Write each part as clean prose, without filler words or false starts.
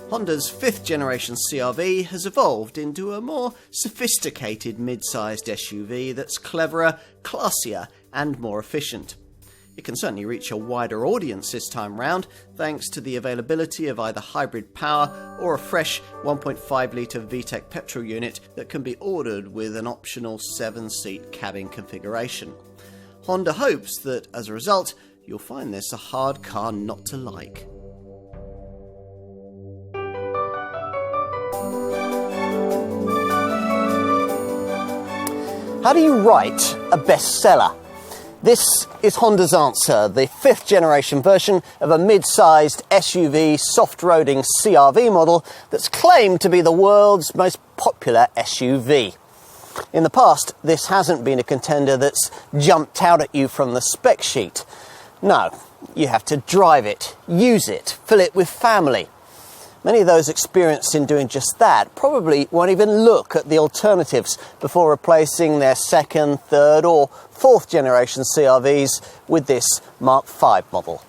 Honda's 5th generation CR-V has evolved into a more sophisticated mid-sized SUV that's cleverer, classier and more efficient. It can certainly reach a wider audience this time round, thanks to the availability of either hybrid power or a fresh 1.5 litre VTEC petrol unit that can be ordered with an optional 7-seat cabin configuration. Honda hopes that, as a result, you'll find this a hard car not to like. How do you write a bestseller? This is Honda's answer, the 5th generation version of a mid-sized SUV soft-roading CR-V model that's claimed to be the world's most popular SUV. In the past, this hasn't been a contender that's jumped out at you from the spec sheet. No, you have to drive it, use it, fill it with family. Many of those experienced in doing just that probably won't even look at the alternatives before replacing their 2nd, 3rd or 4th generation CR-Vs with this Mark V model.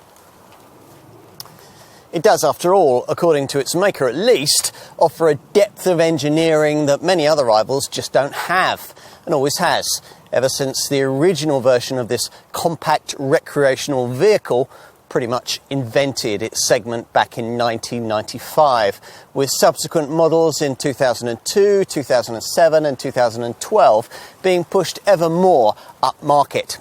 It does, after all, according to its maker at least, offer a depth of engineering that many other rivals just don't have, and always has, ever since the original version of this compact recreational vehicle pretty much invented its segment back in 1995, with subsequent models in 2002, 2007 and 2012 being pushed ever more upmarket.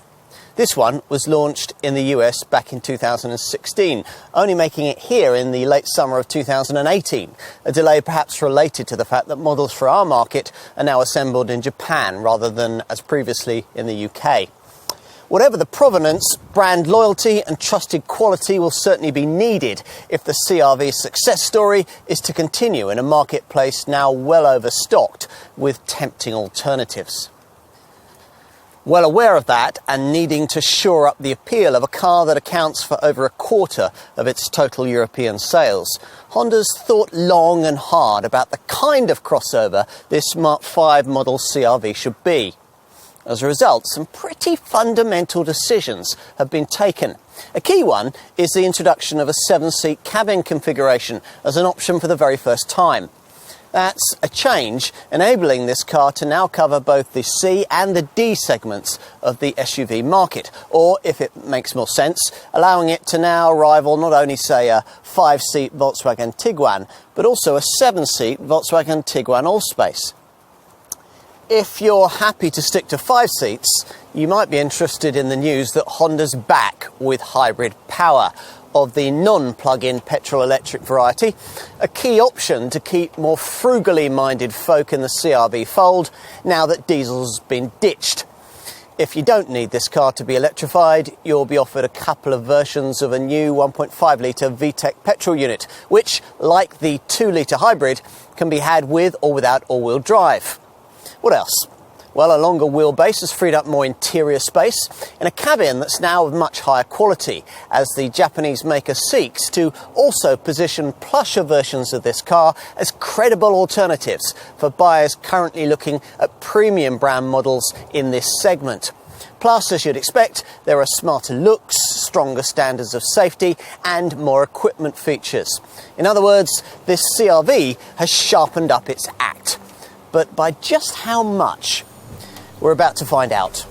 This one was launched in the US back in 2016, only making it here in the late summer of 2018, a delay perhaps related to the fact that models for our market are now assembled in Japan rather than as previously in the UK. Whatever the provenance, brand loyalty and trusted quality will certainly be needed if the CR-V success story is to continue in a marketplace now well overstocked with tempting alternatives. Well aware of that and needing to shore up the appeal of a car that accounts for over a quarter of its total European sales, Honda's thought long and hard about the kind of crossover this Mark V model CR-V should be. As a result, some pretty fundamental decisions have been taken. A key one is the introduction of a 7-seat cabin configuration as an option for the very first time. That's a change enabling this car to now cover both the C and the D segments of the SUV market, or, if it makes more sense, allowing it to now rival not only, say, a 5-seat Volkswagen Tiguan, but also a 7-seat Volkswagen Tiguan Allspace. If you're happy to stick to 5 seats, you might be interested in the news that Honda's back with hybrid power of the non-plug-in petrol-electric variety, a key option to keep more frugally minded folk in the CR-V fold now that diesel's been ditched. If you don't need this car to be electrified, you'll be offered a couple of versions of a new 1.5 litre VTEC petrol unit, which, like the 2 litre hybrid, can be had with or without all-wheel drive. What else? Well, a longer wheelbase has freed up more interior space in a cabin that's now of much higher quality, as the Japanese maker seeks to also position plusher versions of this car as credible alternatives for buyers currently looking at premium brand models in this segment. Plus, as you'd expect, there are smarter looks, stronger standards of safety and more equipment features. In other words, this CR-V has sharpened up its act. But by just how much? We're about to find out.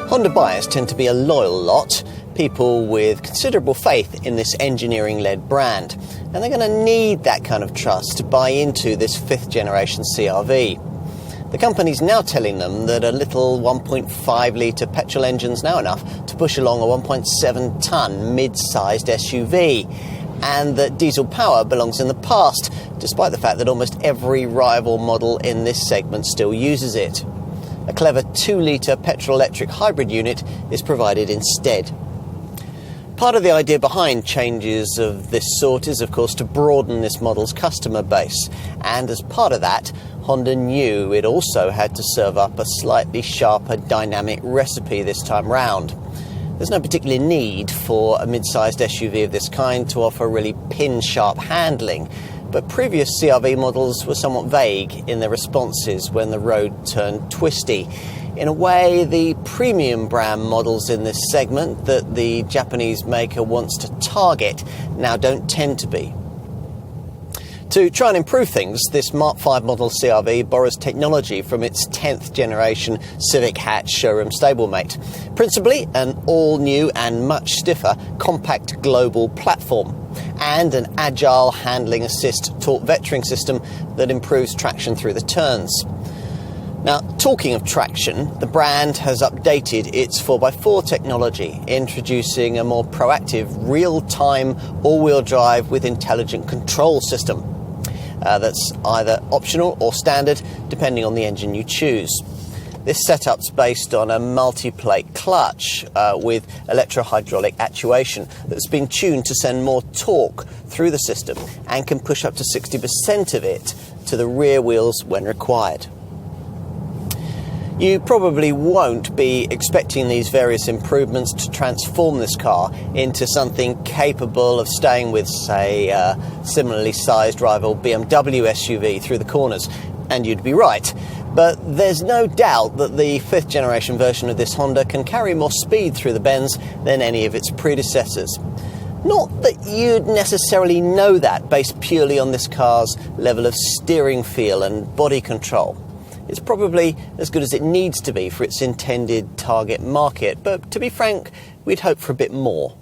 Honda buyers tend to be a loyal lot, people with considerable faith in this engineering-led brand, and they're going to need that kind of trust to buy into this 5th generation CR-V. The company's now telling them that a little 1.5 litre petrol engine's now enough to push along a 1.7 tonne mid-sized SUV, and that diesel power belongs in the past, despite the fact that almost every rival model in this segment still uses it. A clever 2 litre petrol-electric hybrid unit is provided instead. Part of the idea behind changes of this sort is, of course, to broaden this model's customer base, and as part of that, Honda knew it also had to serve up a slightly sharper dynamic recipe this time round. There's no particular need for a mid-sized SUV of this kind to offer really pin-sharp handling, but previous CR-V models were somewhat vague in their responses when the road turned twisty. In a way, the premium brand models in this segment that the Japanese maker wants to target now don't tend to be. To try and improve things, this Mark V model CR-V borrows technology from its 10th generation Civic hatch showroom stablemate, principally an all-new and much stiffer compact global platform, and an agile handling assist torque vectoring system that improves traction through the turns. Now, talking of traction, the brand has updated its 4x4 technology, introducing a more proactive, real-time all-wheel drive with intelligent control system. That's either optional or standard, depending on the engine you choose. This setup's based on a multi-plate clutch with electro-hydraulic actuation that's been tuned to send more torque through the system and can push up to 60% of it to the rear wheels when required. You probably won't be expecting these various improvements to transform this car into something capable of staying with, say, a similarly sized rival BMW SUV through the corners, and you'd be right. But there's no doubt that the 5th generation version of this Honda can carry more speed through the bends than any of its predecessors. Not that you'd necessarily know that based purely on this car's level of steering feel and body control. It's probably as good as it needs to be for its intended target market, but to be frank, we'd hope for a bit more.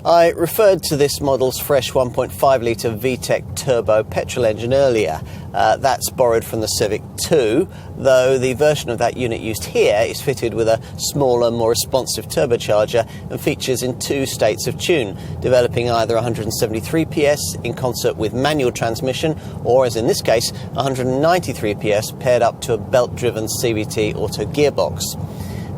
I referred to this model's fresh 1.5-litre VTEC turbo petrol engine earlier. That's borrowed from the Civic 2, though the version of that unit used here is fitted with a smaller, more responsive turbocharger and features in 2 states of tune, developing either 173 PS in concert with manual transmission, or, as in this case, 193 PS paired up to a belt-driven CVT auto gearbox.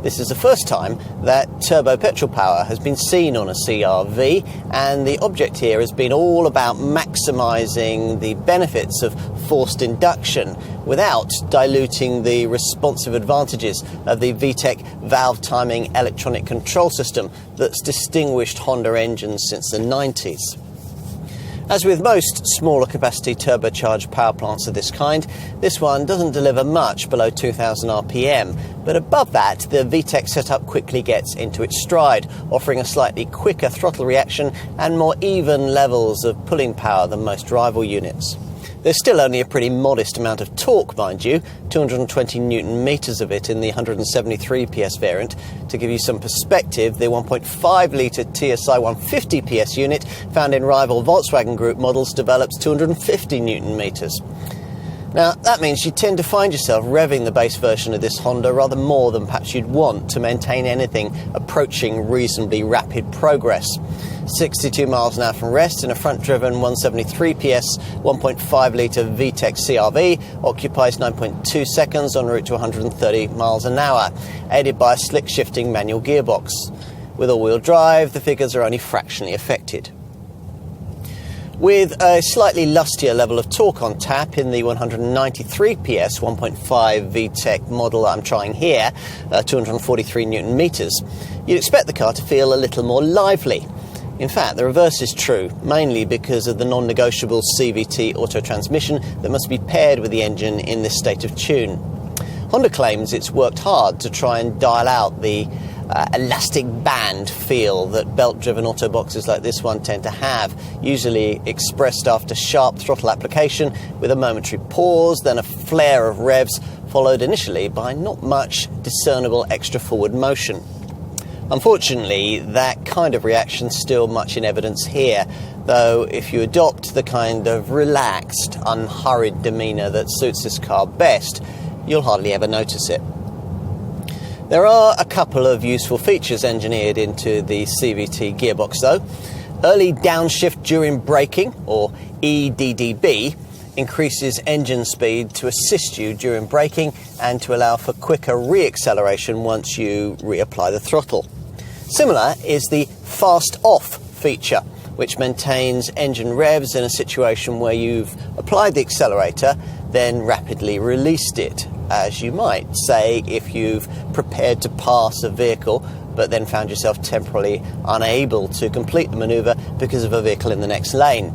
This is the first time that turbo petrol power has been seen on a CR-V, and the object here has been all about maximising the benefits of forced induction without diluting the responsive advantages of the VTEC valve timing electronic control system that's distinguished Honda engines since the 90s. As with most smaller capacity turbocharged power plants of this kind, this one doesn't deliver much below 2000 RPM, but above that the VTEC setup quickly gets into its stride, offering a slightly quicker throttle reaction and more even levels of pulling power than most rival units. There's still only a pretty modest amount of torque, mind you, 220 Newton meters of it in the 173 PS variant. To give you some perspective, the 1.5-litre TSI 150 PS unit found in rival Volkswagen Group models develops 250 Newton meters. Now, that means you tend to find yourself revving the base version of this Honda rather more than perhaps you'd want to maintain anything approaching reasonably rapid progress. 62 miles an hour from rest in a front-driven 173 PS 1.5-litre VTEC CR-V occupies 9.2 seconds en route to 130 miles an hour, aided by a slick-shifting manual gearbox. With all-wheel drive, the figures are only fractionally affected. With a slightly lustier level of torque on tap in the 193 PS 1.5 VTEC model I'm trying here, 243 Newton meters, you'd expect the car to feel a little more lively. In fact, the reverse is true, mainly because of the non-negotiable CVT auto transmission that must be paired with the engine in this state of tune. Honda claims it's worked hard to try and dial out the elastic band feel that belt-driven autoboxes like this one tend to have, usually expressed after sharp throttle application with a momentary pause, then a flare of revs, followed initially by not much discernible extra forward motion. Unfortunately, that kind of reaction's still much in evidence here, though if you adopt the kind of relaxed, unhurried demeanour that suits this car best, you'll hardly ever notice it. There are a couple of useful features engineered into the CVT gearbox though. Early downshift during braking, or EDDB, increases engine speed to assist you during braking and to allow for quicker re-acceleration once you reapply the throttle. Similar is the fast off feature, which maintains engine revs in a situation where you've applied the accelerator, then rapidly released it, as you might say if you've prepared to pass a vehicle but then found yourself temporarily unable to complete the manoeuvre because of a vehicle in the next lane.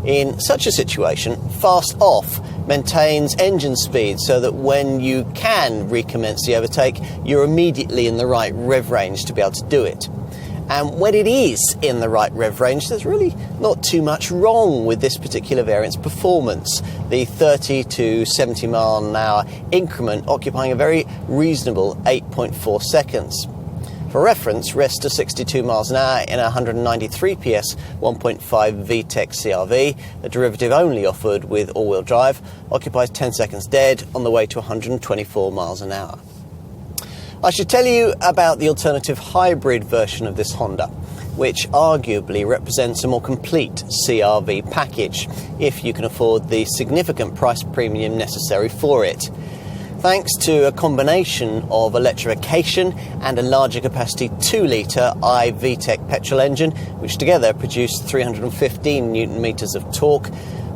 In such a situation, fast off maintains engine speed so that when you can recommence the overtake, you're immediately in the right rev range to be able to do it. And when it is in the right rev range, there's really not too much wrong with this particular variant's performance. The 30 to 70 mile an hour increment occupying a very reasonable 8.4 seconds. For reference, rest to 62 miles an hour in a 193 PS 1.5 VTEC CRV, a derivative only offered with all-wheel drive, occupies 10 seconds dead on the way to 124 miles an hour. I should tell you about the alternative hybrid version of this Honda, which arguably represents a more complete CRV package, if you can afford the significant price premium necessary for it. Thanks to a combination of electrification and a larger capacity 2-litre VTEC petrol engine, which together produce 315 newton meters of torque,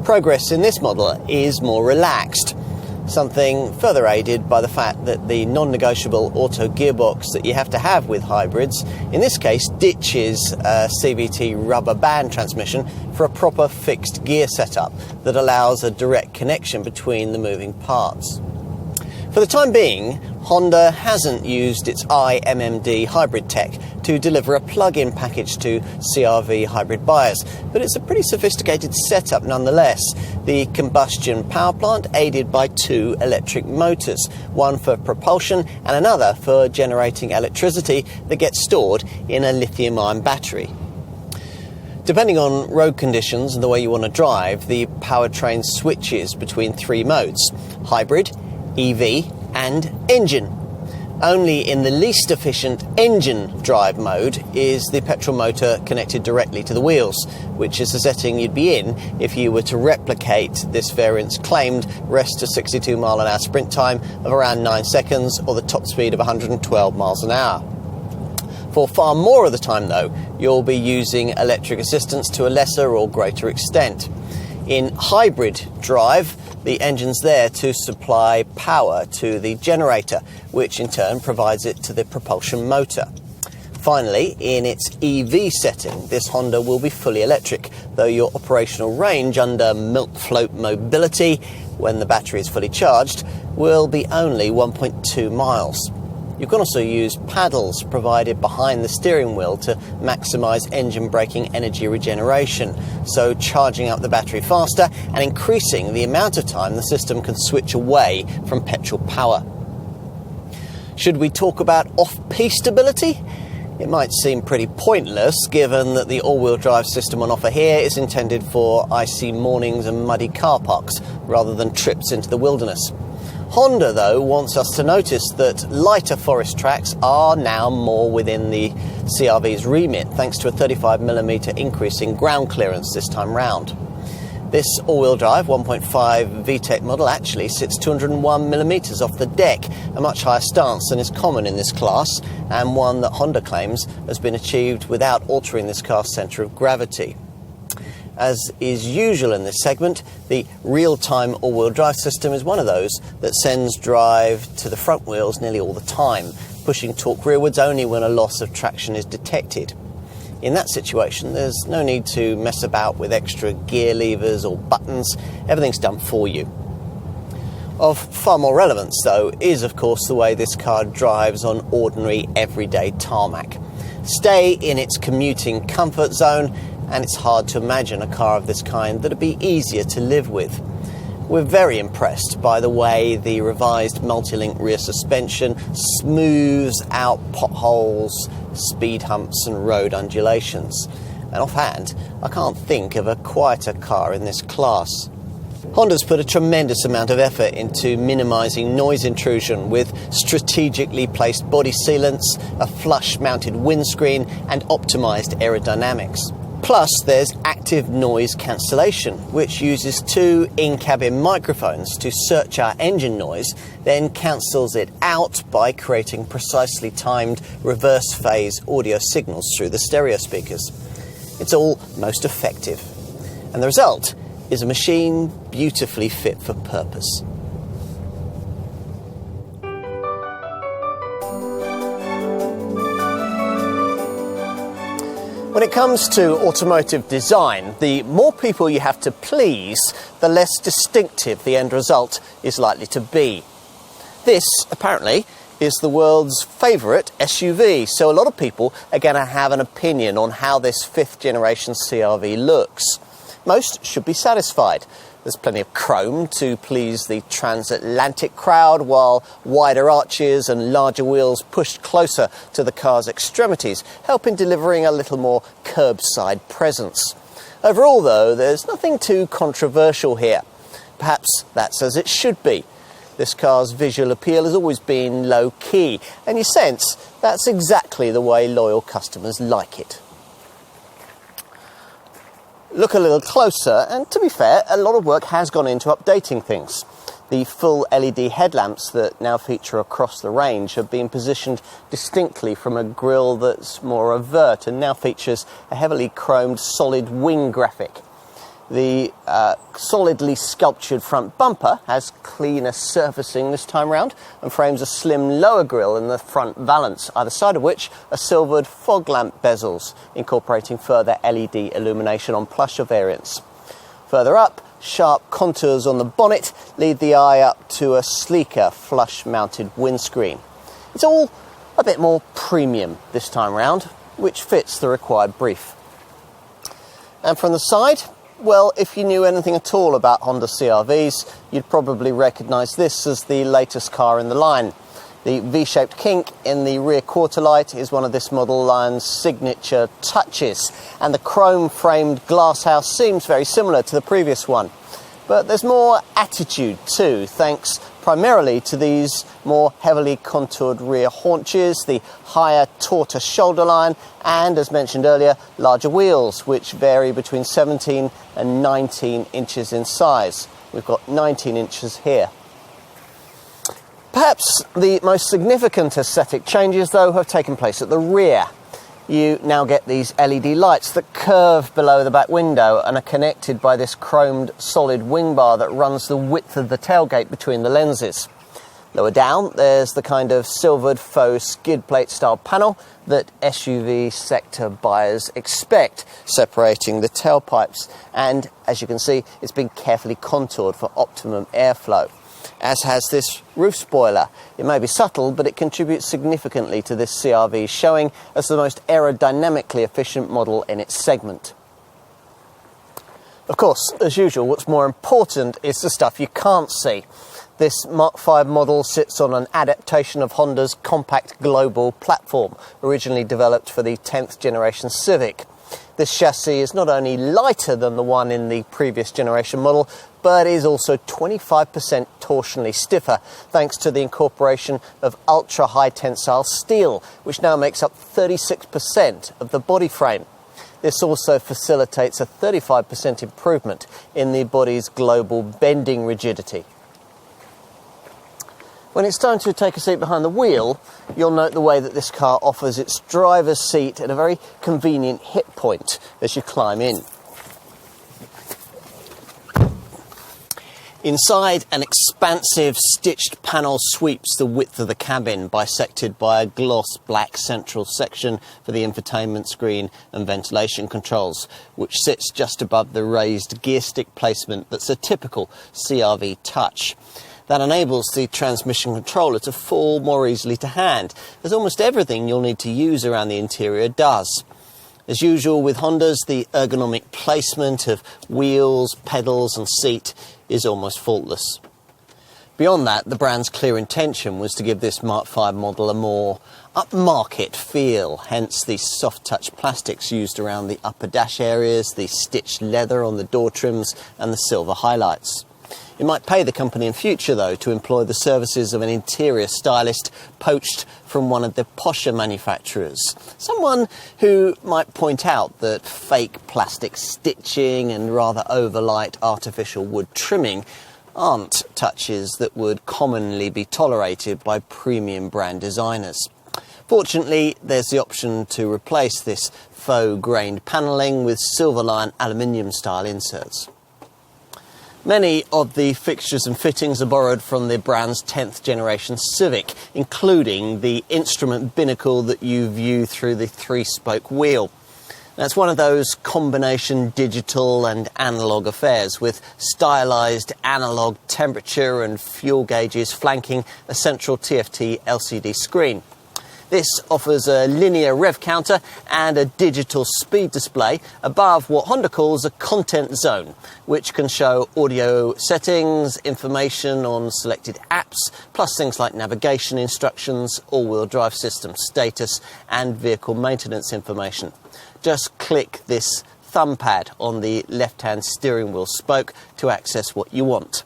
progress in this model is more relaxed. Something further aided by the fact that the non-negotiable auto gearbox that you have to have with hybrids, in this case, ditches a CVT rubber band transmission for a proper fixed gear setup that allows a direct connection between the moving parts. For the time being, Honda hasn't used its iMMD hybrid tech to deliver a plug-in package to CRV hybrid buyers, but it's a pretty sophisticated setup nonetheless. The combustion power plant aided by 2 electric motors, one for propulsion and another for generating electricity that gets stored in a lithium-ion battery. Depending on road conditions and the way you want to drive, the powertrain switches between 3 modes: hybrid, EV and engine. Only in the least efficient engine drive mode is the petrol motor connected directly to the wheels, which is the setting you'd be in if you were to replicate this variant's claimed rest to 62 mile an hour sprint time of around 9 seconds or the top speed of 112 miles an hour. For far more of the time though, you'll be using electric assistance to a lesser or greater extent. In hybrid drive, the engine's there to supply power to the generator, which in turn provides it to the propulsion motor. Finally, in its EV setting, this Honda will be fully electric, though your operational range under milk float mobility, when the battery is fully charged, will be only 1.2 miles. You can also use paddles provided behind the steering wheel to maximise engine braking energy regeneration, so charging up the battery faster and increasing the amount of time the system can switch away from petrol power. Should we talk about off-piste stability? It might seem pretty pointless given that the all-wheel drive system on offer here is intended for icy mornings and muddy car parks rather than trips into the wilderness. Honda, though, wants us to notice that lighter forest tracks are now more within the CRV's remit, thanks to a 35mm increase in ground clearance this time round. This all-wheel drive 1.5 VTEC model actually sits 201mm off the deck, a much higher stance than is common in this class, and one that Honda claims has been achieved without altering this car's centre of gravity. As is usual in this segment, the real-time all-wheel drive system is one of those that sends drive to the front wheels nearly all the time, pushing torque rearwards only when a loss of traction is detected. In that situation, there's no need to mess about with extra gear levers or buttons. Everything's done for you. Of far more relevance, though, is of course the way this car drives on ordinary, everyday tarmac. Stay in its commuting comfort zone, and it's hard to imagine a car of this kind that'd be easier to live with. We're very impressed by the way the revised multi-link rear suspension smooths out potholes, speed humps and road undulations. And offhand, I can't think of a quieter car in this class. Honda's put a tremendous amount of effort into minimising noise intrusion with strategically placed body sealants, a flush-mounted windscreen and optimised aerodynamics. Plus, there's active noise cancellation, which uses 2 in-cabin microphones to search our engine noise, then cancels it out by creating precisely timed reverse phase audio signals through the stereo speakers. It's all most effective. And the result is a machine beautifully fit for purpose. When it comes to automotive design, the more people you have to please, the less distinctive the end result is likely to be. This, apparently, is the world's favourite SUV, so a lot of people are going to have an opinion on how this fifth generation CR-V looks. Most should be satisfied. There's plenty of chrome to please the transatlantic crowd, while wider arches and larger wheels pushed closer to the car's extremities help in delivering a little more curbside presence. Overall, though, there's nothing too controversial here. Perhaps that's as it should be. This car's visual appeal has always been low-key, and you sense that's exactly the way loyal customers like it. Look a little closer, and to be fair, a lot of work has gone into updating things. The full LED headlamps that now feature across the range have been positioned distinctly from a grille that's more overt and now features a heavily chromed solid wing graphic. The solidly sculptured front bumper has cleaner surfacing this time round and frames a slim lower grille in the front valance, either side of which are silvered fog lamp bezels, incorporating further LED illumination on plusher variants. Further up, sharp contours on the bonnet lead the eye up to a sleeker flush-mounted windscreen. It's all a bit more premium this time round, which fits the required brief. And from the side, well, if you knew anything at all about Honda CR-Vs, you'd probably recognise this as the latest car in the line. The V-shaped kink in the rear quarter light is one of this model line's signature touches, and the chrome-framed glasshouse seems very similar to the previous one. But there's more attitude too, thanks primarily to these more heavily contoured rear haunches, the higher, tauter shoulder line, and, as mentioned earlier, larger wheels, which vary between 17 and 19 inches in size. We've got 19 inches here. Perhaps the most significant aesthetic changes, though, have taken place at the rear. You now get these LED lights that curve below the back window and are connected by this chromed solid wing bar that runs the width of the tailgate between the lenses. Lower down, there's the kind of silvered faux skid plate style panel that SUV sector buyers expect, separating the tailpipes. And as you can see, it's been carefully contoured for optimum airflow, as has this roof spoiler. It may be subtle, but it contributes significantly to this CR-V showing as the most aerodynamically efficient model in its segment. Of course, as usual, what's more important is the stuff you can't see. This Mark V model sits on an adaptation of Honda's compact global platform, originally developed for the 10th generation Civic. This chassis is not only lighter than the one in the previous generation model, but is also 25% torsionally stiffer, thanks to the incorporation of ultra-high tensile steel, which now makes up 36% of the body frame. This also facilitates a 35% improvement in the body's global bending rigidity. When it's time to take a seat behind the wheel, you'll note the way that this car offers its driver's seat at a very convenient hip point as you climb in. Inside, an expansive stitched panel sweeps the width of the cabin, bisected by a gloss black central section for the infotainment screen and ventilation controls, which sits just above the raised gear stick placement that's a typical CR-V touch. That enables the transmission controller to fall more easily to hand, as almost everything you'll need to use around the interior does. As usual with Hondas, the ergonomic placement of wheels, pedals and seat is almost faultless. Beyond that, the brand's clear intention was to give this Mark V model a more upmarket feel, hence the soft-touch plastics used around the upper dash areas, the stitched leather on the door trims and the silver highlights. It might pay the company in future, though, to employ the services of an interior stylist poached from one of the posher manufacturers. Someone who might point out that fake plastic stitching and rather overlight artificial wood trimming aren't touches that would commonly be tolerated by premium brand designers. Fortunately, there's the option to replace this faux grained panelling with Silverline aluminium style inserts. Many of the fixtures and fittings are borrowed from the brand's 10th generation Civic, including the instrument binnacle that you view through the 3-spoke wheel. That's one of those combination digital and analog affairs with stylised analog temperature and fuel gauges flanking a central TFT LCD screen. This offers a linear rev counter and a digital speed display above what Honda calls a content zone, which can show audio settings, information on selected apps, plus things like navigation instructions, all-wheel drive system status and vehicle maintenance information. Just click this thumb pad on the left-hand steering wheel spoke to access what you want.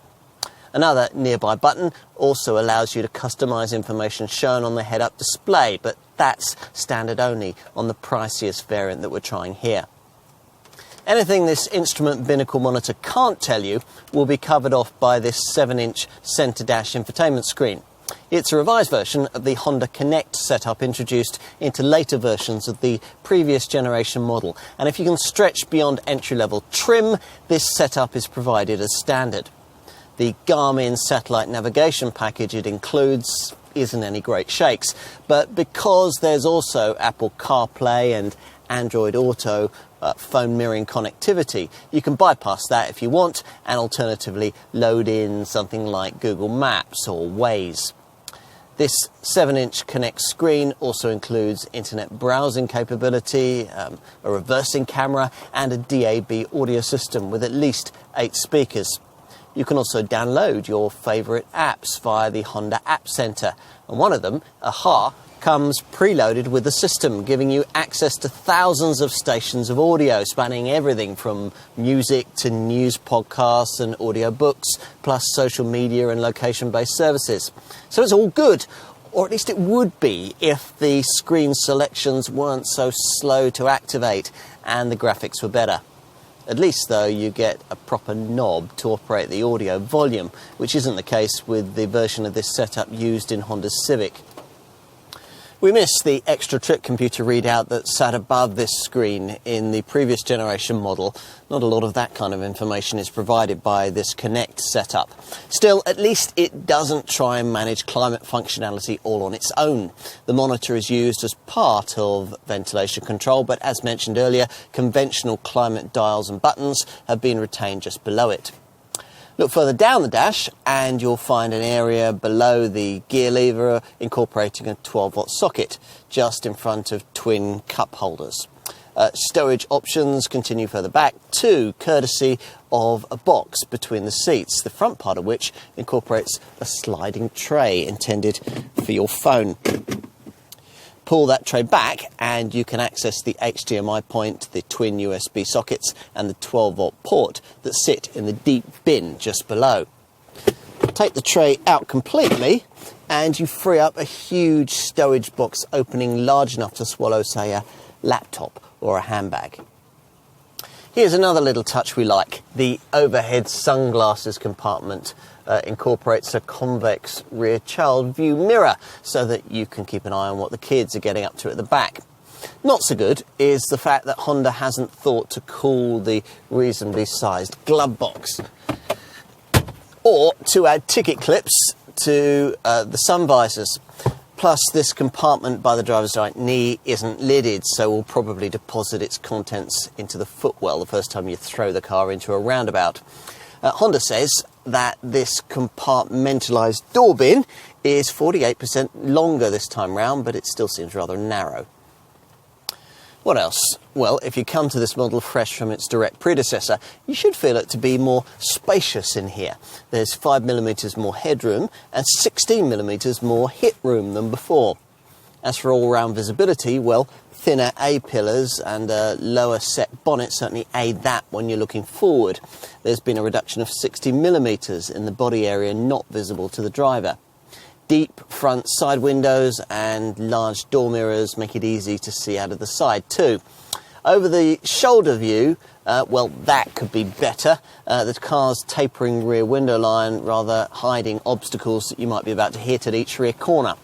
Another nearby button also allows you to customise information shown on the head-up display, but that's standard only on the priciest variant that we're trying here. Anything this instrument binnacle monitor can't tell you will be covered off by this 7-inch centre dash infotainment screen. It's a revised version of the Honda Connect setup introduced into later versions of the previous generation model, and if you can stretch beyond entry-level trim, this setup is provided as standard. The Garmin satellite navigation package it includes isn't any great shakes, but because there's also Apple CarPlay and Android Auto phone mirroring connectivity, you can bypass that if you want and alternatively load in something like Google Maps or Waze. This 7-inch Connect screen also includes internet browsing capability, a reversing camera and a DAB audio system with at least 8 speakers. You can also download your favourite apps via the Honda App Centre, and one of them, AHA, comes preloaded with the system, giving you access to thousands of stations of audio, spanning everything from music to news podcasts and audio books, plus social media and location-based services. So it's all good, or at least it would be if the screen selections weren't so slow to activate and the graphics were better. At least, though, you get a proper knob to operate the audio volume, which isn't the case with the version of this setup used in Honda's Civic. We missed the extra trip computer readout that sat above this screen in the previous generation model. Not a lot of that kind of information is provided by this Connect setup. Still, at least it doesn't try and manage climate functionality all on its own. The monitor is used as part of ventilation control, but as mentioned earlier, conventional climate dials and buttons have been retained just below it. Look further down the dash and you'll find an area below the gear lever incorporating a 12-volt socket just in front of twin cup holders. Stowage options continue further back too, courtesy of a box between the seats, the front part of which incorporates a sliding tray intended for your phone. Pull that tray back and you can access the HDMI point, the twin USB sockets and the 12-volt port that sit in the deep bin just below. Take the tray out completely and you free up a huge stowage box opening large enough to swallow, say, a laptop or a handbag. Here's another little touch we like. The overhead sunglasses compartment incorporates a convex rear child view mirror so that you can keep an eye on what the kids are getting up to at the back. Not so good is the fact that Honda hasn't thought to cool the reasonably sized glove box, or to add ticket clips to the sun visors. Plus, this compartment by the driver's right knee isn't lidded, so will probably deposit its contents into the footwell the first time you throw the car into a roundabout. Honda says that this compartmentalised door bin is 48% longer this time round, but it still seems rather narrow. What else? Well, if you come to this model fresh from its direct predecessor, you should feel it to be more spacious in here. There's 5mm more headroom and 16mm more hit room than before. As for all-round visibility, well, thinner A-pillars and a lower set bonnet certainly aid that when you're looking forward. There's been a reduction of 60mm in the body area not visible to the driver. Deep front side windows and large door mirrors make it easy to see out of the side too. Over the shoulder view, well, that could be better. The car's tapering rear window line rather hiding obstacles that you might be about to hit at each rear corner.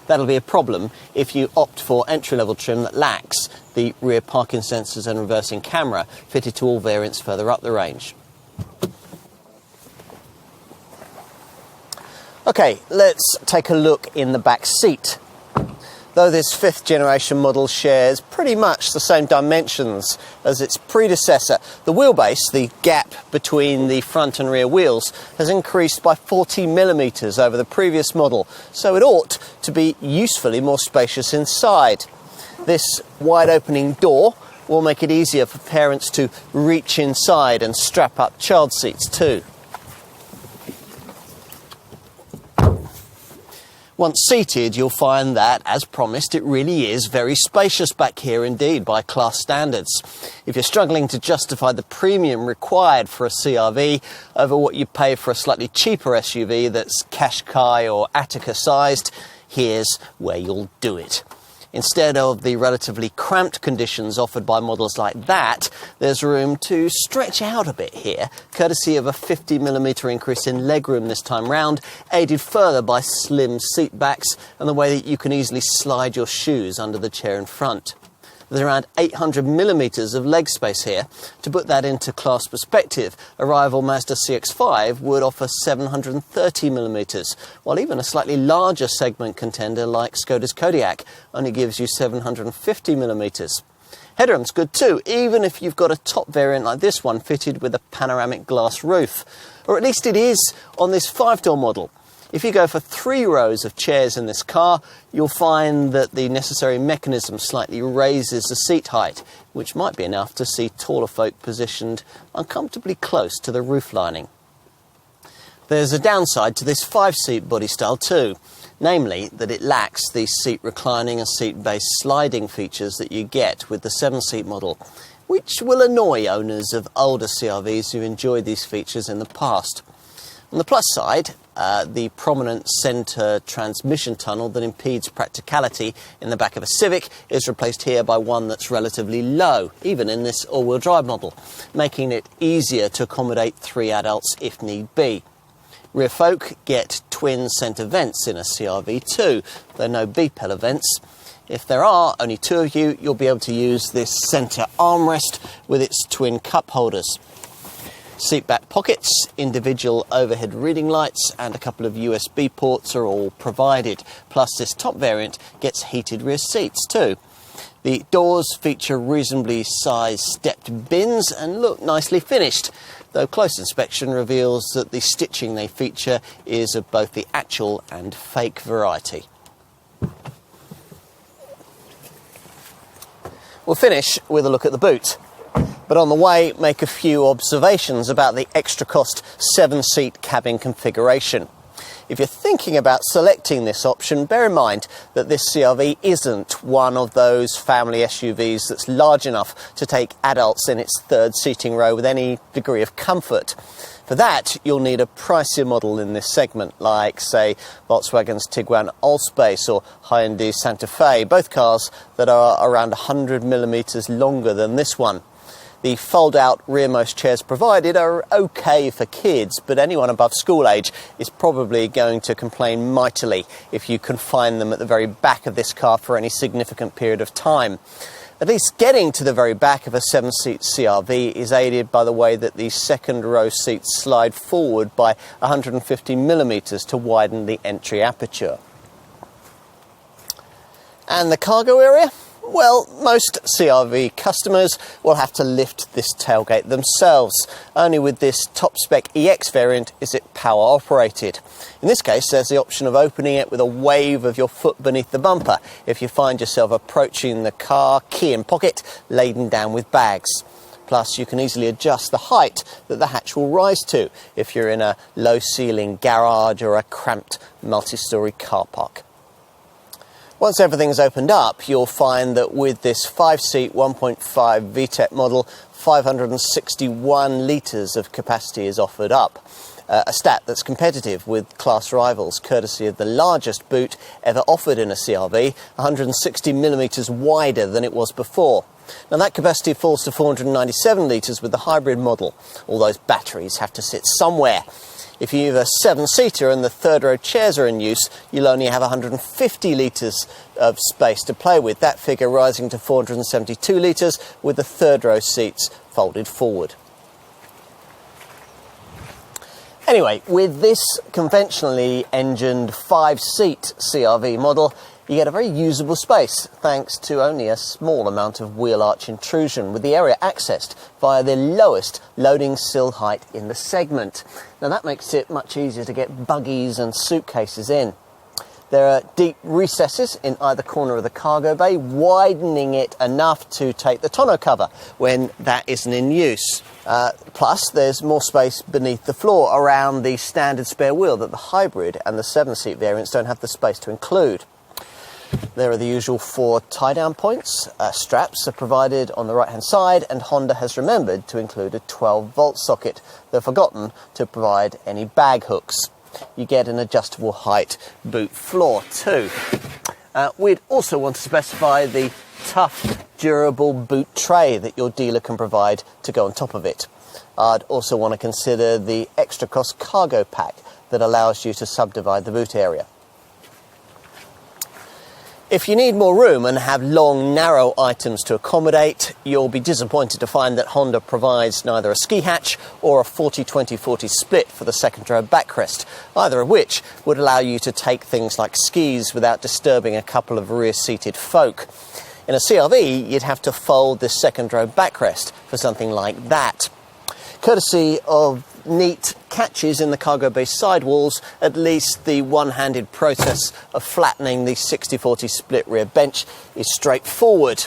That'll be a problem if you opt for entry-level trim that lacks the rear parking sensors and reversing camera fitted to all variants further up the range. Okay, let's take a look in the back seat. Though this 5th generation model shares pretty much the same dimensions as its predecessor, the wheelbase, the gap between the front and rear wheels, has increased by 40mm over the previous model, so it ought to be usefully more spacious inside. This wide opening door will make it easier for parents to reach inside and strap up child seats too. Once seated, you'll find that, as promised, it really is very spacious back here indeed by class standards. If you're struggling to justify the premium required for a CR-V over what you pay for a slightly cheaper SUV that's Qashqai or Attica sized, here's where you'll do it. Instead of the relatively cramped conditions offered by models like that, there's room to stretch out a bit here, courtesy of a 50mm increase in legroom this time round, aided further by slim seat backs and the way that you can easily slide your shoes under the chair in front. There's around 800mm of leg space here. To put that into class perspective, a rival Mazda CX-5 would offer 730mm, while even a slightly larger segment contender like Skoda's Kodiaq only gives you 750mm. Headroom's good too, even if you've got a top variant like this one fitted with a panoramic glass roof. Or at least it is on this 5-door model. If you go for 3 rows of chairs in this car, you'll find that the necessary mechanism slightly raises the seat height, which might be enough to see taller folk positioned uncomfortably close to the roof lining. There's a downside to this 5-seat body style too, namely that it lacks the seat reclining and seat-based sliding features that you get with the 7-seat model, which will annoy owners of older CR-Vs who've enjoyed these features in the past. On the plus side, the prominent centre transmission tunnel that impedes practicality in the back of a Civic is replaced here by one that's relatively low, even in this all-wheel drive model, making it easier to accommodate 3 adults if need be. Rear folk get twin centre vents in a CR-V too, though no B-pillar vents. If there are only 2 of you, you'll be able to use this centre armrest with its twin cup holders. Seatback pockets, individual overhead reading lights and a couple of USB ports are all provided. Plus this top variant gets heated rear seats too. The doors feature reasonably sized stepped bins and look nicely finished, though close inspection reveals that the stitching they feature is of both the actual and fake variety. We'll finish with a look at the boot. But on the way, make a few observations about the extra cost 7-seat cabin configuration. If you're thinking about selecting this option, bear in mind that this CR-V isn't one of those family SUVs that's large enough to take adults in its 3rd seating row with any degree of comfort. For that, you'll need a pricier model in this segment, like, say, Volkswagen's Tiguan Allspace or Hyundai Santa Fe, both cars that are around 100mm longer than this one. The fold-out rearmost chairs provided are okay for kids, but anyone above school age is probably going to complain mightily if you confine them at the very back of this car for any significant period of time. At least getting to the very back of a 7-seat CR-V is aided by the way that the 2nd-row seats slide forward by 150mm to widen the entry aperture. And the cargo area? Well, most CR-V customers will have to lift this tailgate themselves. Only with this top-spec EX variant is it power-operated. In this case, there's the option of opening it with a wave of your foot beneath the bumper if you find yourself approaching the car, key in pocket, laden down with bags. Plus, you can easily adjust the height that the hatch will rise to if you're in a low-ceiling garage or a cramped multi-storey car park. Once everything's opened up, you'll find that with this 5-seat 1.5 VTEC model, 561 litres of capacity is offered up. A stat that's competitive with class rivals, courtesy of the largest boot ever offered in a CR-V, 160mm wider than it was before. Now that capacity falls to 497 litres with the hybrid model. All those batteries have to sit somewhere. If you have a 7-seater and the 3rd-row chairs are in use, you'll only have 150 litres of space to play with, that figure rising to 472 litres with the 3rd-row seats folded forward. Anyway, with this conventionally engined 5-seat CR-V model, You get a very usable space thanks to only a small amount of wheel arch intrusion, with the area accessed via the lowest loading sill height in the segment. Now that makes it much easier to get buggies and suitcases in. There are deep recesses in either corner of the cargo bay, widening it enough to take the tonneau cover when that isn't in use. Plus, there's more space beneath the floor around the standard spare wheel that the hybrid and the 7-seat variants don't have the space to include. There are the usual 4 tie-down points. Straps are provided on the right-hand side, and Honda has remembered to include a 12-volt socket. They've forgotten to provide any bag hooks. You get an adjustable height boot floor too. We'd also want to specify the tough, durable boot tray that your dealer can provide to go on top of it. I'd also want to consider the extra cost cargo pack that allows you to subdivide the boot area. If you need more room and have long, narrow items to accommodate, you'll be disappointed to find that Honda provides neither a ski hatch or a 40-20-40 split for the second row backrest, either of which would allow you to take things like skis without disturbing a couple of rear-seated folk. In a CR-V, you'd have to fold the second row backrest for something like that. Courtesy of neat catches in the cargo bay sidewalls, at least the one-handed process of flattening the 60-40 split rear bench is straightforward.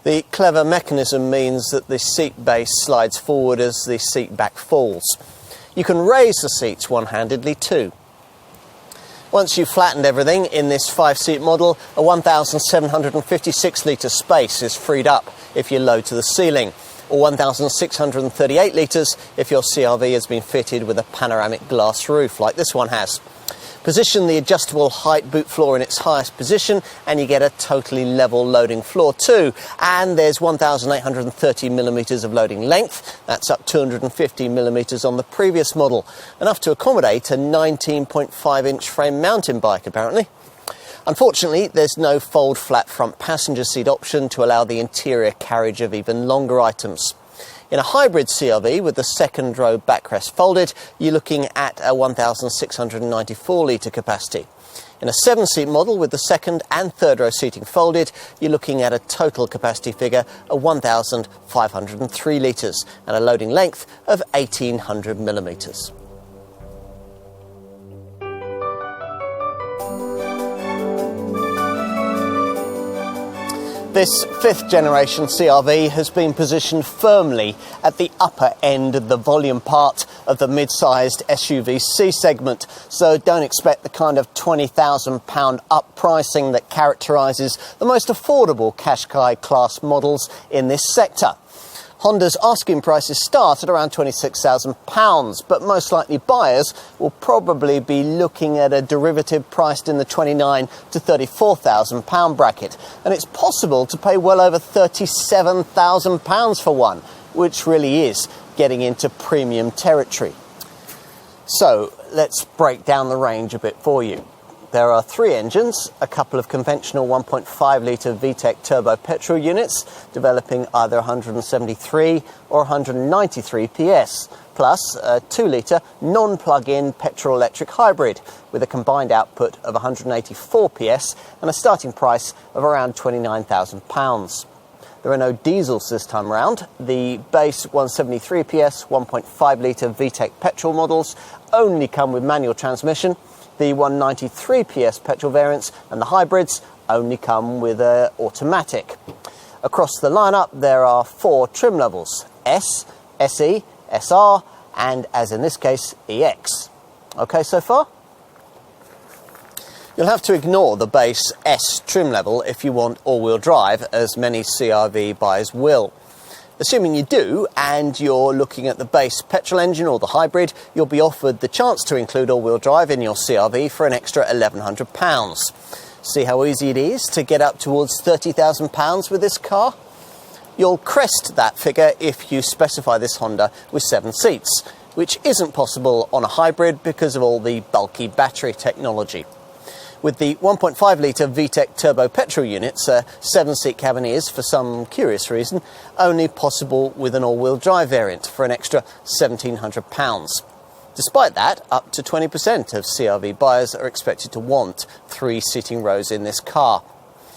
The clever mechanism means that the seat base slides forward as the seat back falls. You can raise the seats one-handedly too. Once you've flattened everything in this 5-seat model, a 1,756 litre space is freed up if you load to the ceiling, or 1,638 litres if your CR-V has been fitted with a panoramic glass roof like this one has. Position the adjustable height boot floor in its highest position and you get a totally level loading floor too. And there's 1,830 millimetres of loading length. That's up 250 millimetres on the previous model. Enough to accommodate a 19.5-inch frame mountain bike apparently. Unfortunately, there's no fold flat front passenger seat option to allow the interior carriage of even longer items. In a hybrid CR-V with the second row backrest folded, you're looking at a 1,694 litre capacity. In a 7-seat model with the second and third row seating folded, you're looking at a total capacity figure of 1,503 litres and a loading length of 1,800 millimetres. This 5th generation CR-V has been positioned firmly at the upper end of the volume part of the mid-sized SUV C segment, so don't expect the kind of £20,000 up pricing that characterises the most affordable Qashqai class models in this sector. Honda's asking prices start at around £26,000, but most likely buyers will probably be looking at a derivative priced in the £29,000 to £34,000 bracket. And it's possible to pay well over £37,000 for one, which really is getting into premium territory. So let's break down the range a bit for you. There are 3 engines, a couple of conventional 1.5 litre VTEC turbo petrol units, developing either 173 or 193 PS, plus a 2 litre non-plug-in petrol-electric hybrid with a combined output of 184 PS and a starting price of around £29,000. There are no diesels this time round. The base 173 PS 1.5 litre VTEC petrol models only come with manual transmission. The 193 PS petrol variants and the hybrids only come with an automatic. Across the lineup there are 4 trim levels: S, SE, SR and, as in this case, EX. Okay so far? You'll have to ignore the base S trim level if you want all-wheel drive, as many CR-V buyers will. Assuming you do, and you're looking at the base petrol engine or the hybrid, you'll be offered the chance to include all-wheel drive in your CR-V for an extra £1,100. See how easy it is to get up towards £30,000 with this car? You'll crest that figure if you specify this Honda with 7 seats, which isn't possible on a hybrid because of all the bulky battery technology. With the 1.5 litre VTEC turbo petrol units, a 7-seat cabin is, for some curious reason, only possible with an all-wheel drive variant for an extra £1,700. Despite that, up to 20% of CR-V buyers are expected to want 3 seating rows in this car.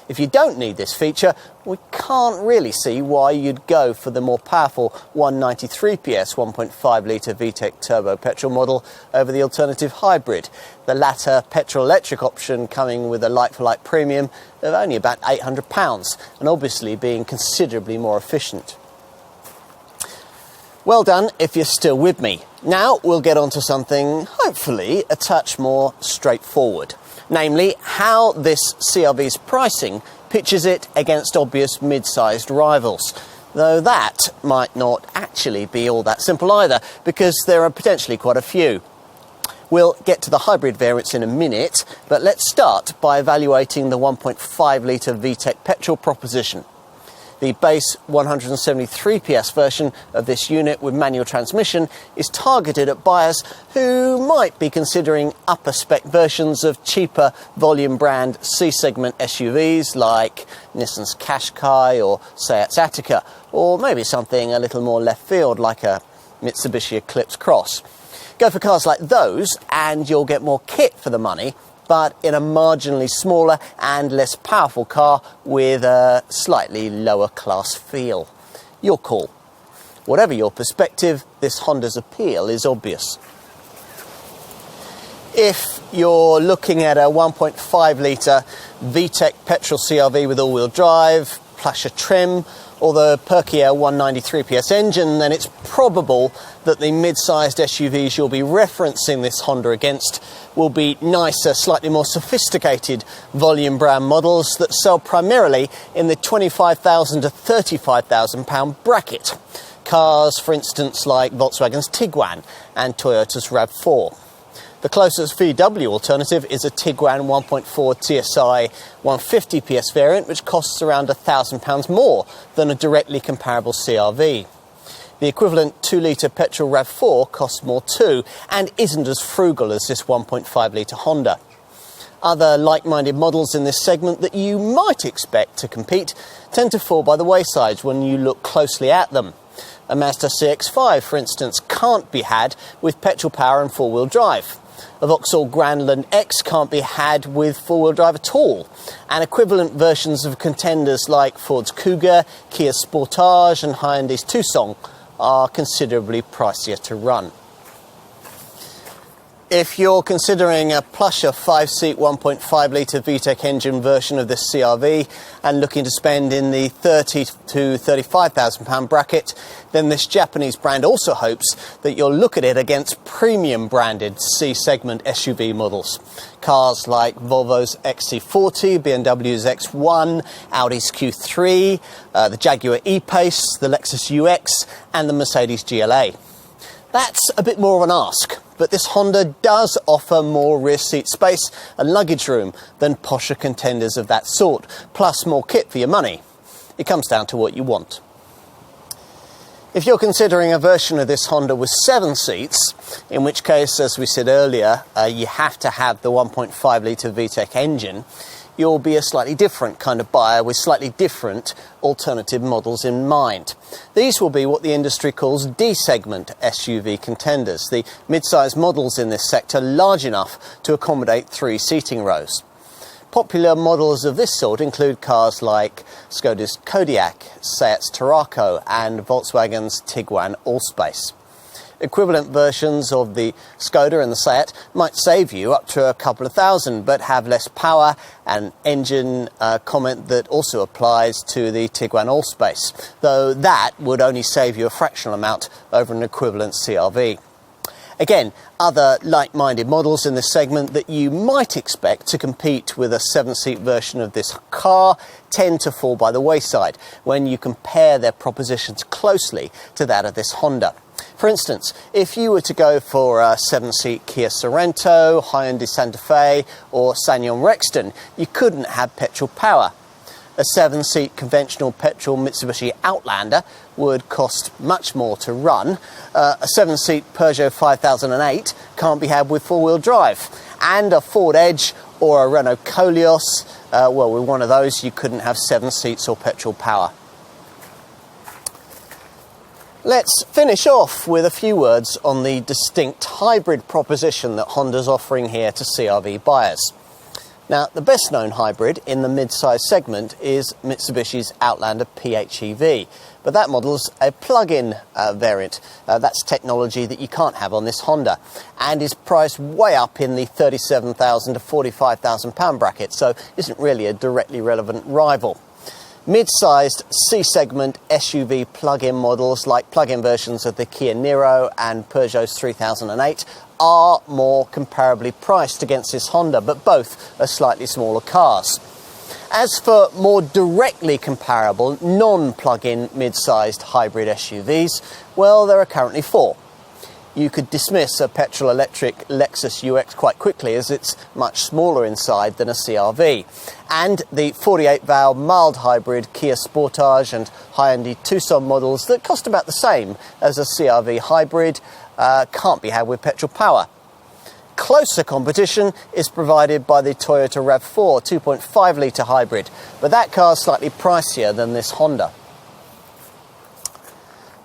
If you don't need this feature, we can't really see why you'd go for the more powerful 193 PS 1.5 litre VTEC turbo petrol model over the alternative hybrid. The latter petrol-electric option coming with a like-for-like premium of only about £800 and obviously being considerably more efficient. Well done if you're still with me. Now we'll get on to something, hopefully, a touch more straightforward. Namely, how this CR-V's pricing pitches it against obvious mid-sized rivals. Though that might not actually be all that simple either, because there are potentially quite a few. We'll get to the hybrid variants in a minute, but let's start by evaluating the 1.5 litre VTEC petrol proposition. The base 173 PS version of this unit with manual transmission is targeted at buyers who might be considering upper spec versions of cheaper volume brand C-segment SUVs like Nissan's Qashqai or Seat's Attica, or maybe something a little more left field like a Mitsubishi Eclipse Cross. Go for cars like those and you'll get more kit for the money, but in a marginally smaller and less powerful car with a slightly lower class feel. Your call. Whatever your perspective, this Honda's appeal is obvious. If you're looking at a 1.5 litre VTEC petrol CR-V with all-wheel drive, plusher trim, or the perkier 193 PS engine, then it's probable that the mid-sized SUVs you'll be referencing this Honda against will be nicer, slightly more sophisticated volume brand models that sell primarily in the £25,000 to £35,000 bracket. Cars, for instance, like Volkswagen's Tiguan and Toyota's RAV4. The closest VW alternative is a Tiguan 1.4 TSI 150 PS variant, which costs around £1,000 more than a directly comparable CR-V. The equivalent 2-litre petrol RAV4 costs more too, and isn't as frugal as this 1.5 litre Honda. Other like-minded models in this segment that you might expect to compete tend to fall by the wayside when you look closely at them. A Mazda CX-5, for instance, can't be had with petrol power and four-wheel drive. A Vauxhall Grandland X can't be had with four-wheel drive at all, and equivalent versions of contenders like Ford's Kuga, Kia Sportage and Hyundai's Tucson are considerably pricier to run. If you're considering a plusher 5-seat 1.5 litre VTEC engine version of this CR-V and looking to spend in the £30,000 to £35,000 bracket, then this Japanese brand also hopes that you'll look at it against premium branded C-segment SUV models. Cars like Volvo's XC40, BMW's X1, Audi's Q3, the Jaguar E-Pace, the Lexus UX and the Mercedes GLA. That's a bit more of an ask, but this Honda does offer more rear seat space and luggage room than posher contenders of that sort, plus more kit for your money. It comes down to what you want. If you're considering a version of this Honda with 7 seats, in which case, as we said earlier, you have to have the 1.5 litre VTEC engine, you'll be a slightly different kind of buyer with slightly different alternative models in mind. These will be what the industry calls D-segment SUV contenders, the mid-sized models in this sector large enough to accommodate 3 seating rows. Popular models of this sort include cars like Skoda's Kodiaq, Seat's Tarraco and Volkswagen's Tiguan Allspace. Equivalent versions of the Skoda and the Seat might save you up to a couple of thousand, but have less power, an engine comment that also applies to the Tiguan Allspace, though that would only save you a fractional amount over an equivalent CR-V. Again, other like-minded models in this segment that you might expect to compete with a 7-seat version of this car tend to fall by the wayside when you compare their propositions closely to that of this Honda. For instance, if you were to go for a 7-seat Kia Sorento, Hyundai Santa Fe or Ssanyon Rexton, you couldn't have petrol power. A 7-seat conventional petrol Mitsubishi Outlander would cost much more to run. A 7-seat Peugeot 5008 can't be had with four-wheel drive. And a Ford Edge or a Renault Koleos, well, with one of those you couldn't have 7 seats or petrol power. Let's finish off with a few words on the distinct hybrid proposition that Honda's offering here to CR-V buyers. Now, the best known hybrid in the mid-size segment is Mitsubishi's Outlander PHEV, but that model's a plug-in variant. That's technology that you can't have on this Honda, and is priced way up in the £37,000 to £45,000 bracket, so isn't really a directly relevant rival. Mid-sized C-segment SUV plug-in models like plug-in versions of the Kia Niro and Peugeot's 3008 are more comparably priced against this Honda, but both are slightly smaller cars. As for more directly comparable non-plug-in mid-sized hybrid SUVs, well, there are currently 4. You could dismiss a petrol-electric Lexus UX quite quickly, as it's much smaller inside than a CR-V. And the 48-valve mild hybrid Kia Sportage and Hyundai Tucson models that cost about the same as a CR-V hybrid can't be had with petrol power. Closer competition is provided by the Toyota RAV4 2.5-litre hybrid, but that car's slightly pricier than this Honda.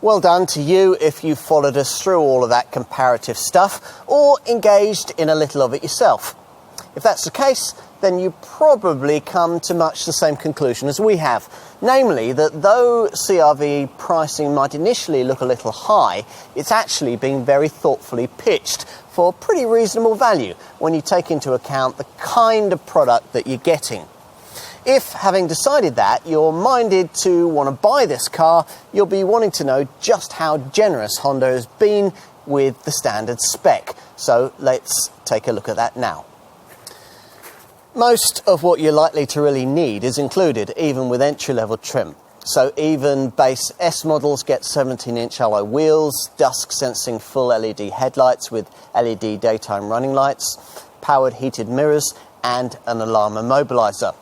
Well done to you if you followed us through all of that comparative stuff or engaged in a little of it yourself. If that's the case, then you probably come to much the same conclusion as we have, namely that though CR-V pricing might initially look a little high, it's actually being very thoughtfully pitched for pretty reasonable value when you take into account the kind of product that you're getting. If, having decided that, you're minded to want to buy this car, you'll be wanting to know just how generous Honda has been with the standard spec. So let's take a look at that now. Most of what you're likely to really need is included, even with entry-level trim. So even base S models get 17-inch alloy wheels, dusk-sensing full LED headlights with LED daytime running lights, powered heated mirrors, and an alarm immobiliser.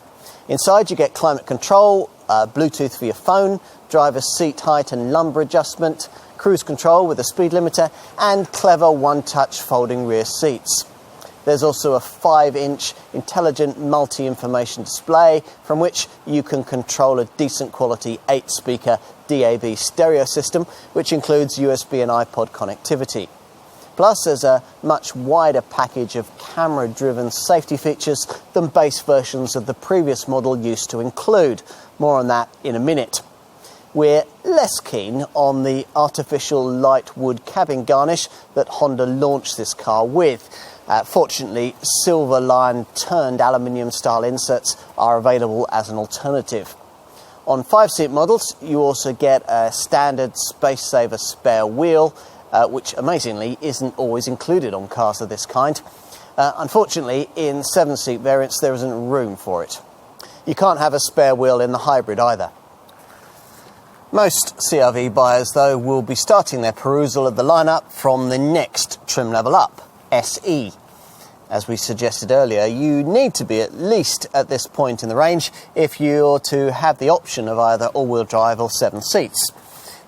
Inside you get climate control, Bluetooth for your phone, driver's seat height and lumbar adjustment, cruise control with a speed limiter, and clever one-touch folding rear seats. There's also a 5-inch intelligent multi-information display from which you can control a decent quality 8-speaker DAB stereo system, which includes USB and iPod connectivity. Plus, there's a much wider package of camera-driven safety features than base versions of the previous model used to include. More on that in a minute. We're less keen on the artificial light wood cabin garnish that Honda launched this car with. Fortunately, silver lion turned aluminium style inserts are available as an alternative. On 5-seat models, you also get a standard space saver spare wheel, which amazingly isn't always included on cars of this kind. Unfortunately, in 7-seat variants there isn't room for it. You can't have a spare wheel in the hybrid either. Most CR-V buyers, though, will be starting their perusal of the lineup from the next trim level up, SE. As we suggested earlier, you need to be at least at this point in the range if you're to have the option of either all-wheel drive or 7 seats.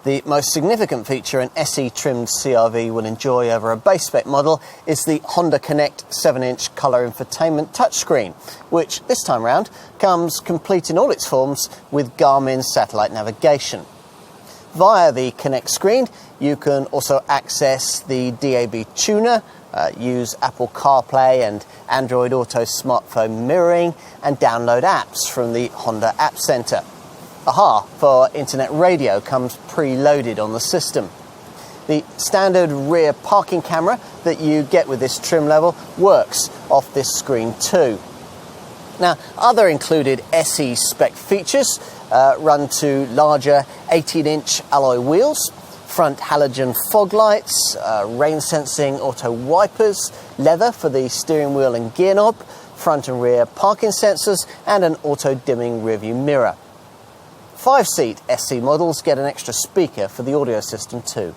The most significant feature an SE-trimmed CR-V will enjoy over a base-spec model is the Honda Connect 7-inch colour infotainment touchscreen, which this time round comes complete in all its forms with Garmin satellite navigation. Via the Connect screen, you can also access the DAB tuner, use Apple CarPlay and Android Auto smartphone mirroring, and download apps from the Honda App Centre. AHA for internet radio comes preloaded on the system. The standard rear parking camera that you get with this trim level works off this screen too. Now, other included SE spec features run to larger 18-inch alloy wheels, front halogen fog lights, rain sensing auto wipers, leather for the steering wheel and gear knob, front and rear parking sensors, and an auto dimming rearview mirror. 5-seat SE models get an extra speaker for the audio system too.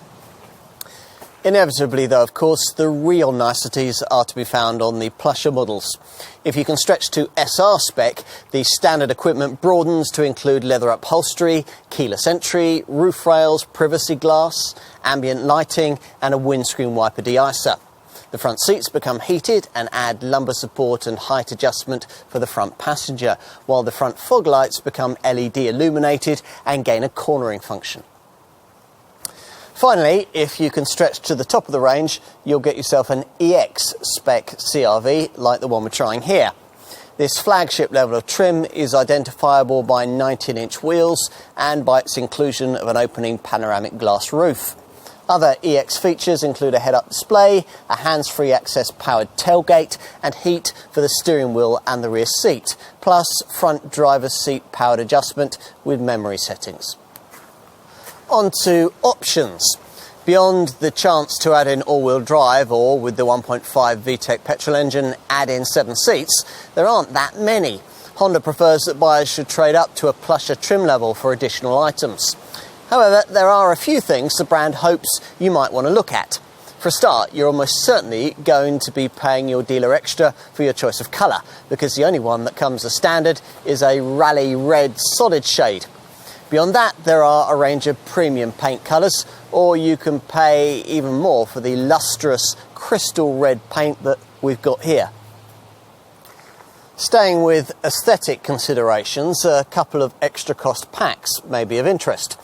Inevitably, though, of course, the real niceties are to be found on the plusher models. If you can stretch to SR spec, the standard equipment broadens to include leather upholstery, keyless entry, roof rails, privacy glass, ambient lighting, and a windscreen wiper de-icer. The front seats become heated and add lumbar support and height adjustment for the front passenger, while the front fog lights become LED illuminated and gain a cornering function. Finally, if you can stretch to the top of the range, you'll get yourself an EX spec CRV like the one we're trying here. This flagship level of trim is identifiable by 19-inch wheels and by its inclusion of an opening panoramic glass roof. Other EX features include a head-up display, a hands-free access powered tailgate and heat for the steering wheel and the rear seat, plus front driver's seat powered adjustment with memory settings. On to options. Beyond the chance to add in all-wheel drive or, with the 1.5 VTEC petrol engine, add in 7 seats, there aren't that many. Honda prefers that buyers should trade up to a plusher trim level for additional items. However, there are a few things the brand hopes you might want to look at. For a start, you're almost certainly going to be paying your dealer extra for your choice of colour, because the only one that comes as standard is a rally red solid shade. Beyond that, there are a range of premium paint colours, or you can pay even more for the lustrous crystal red paint that we've got here. Staying with aesthetic considerations, a couple of extra cost packs may be of interest.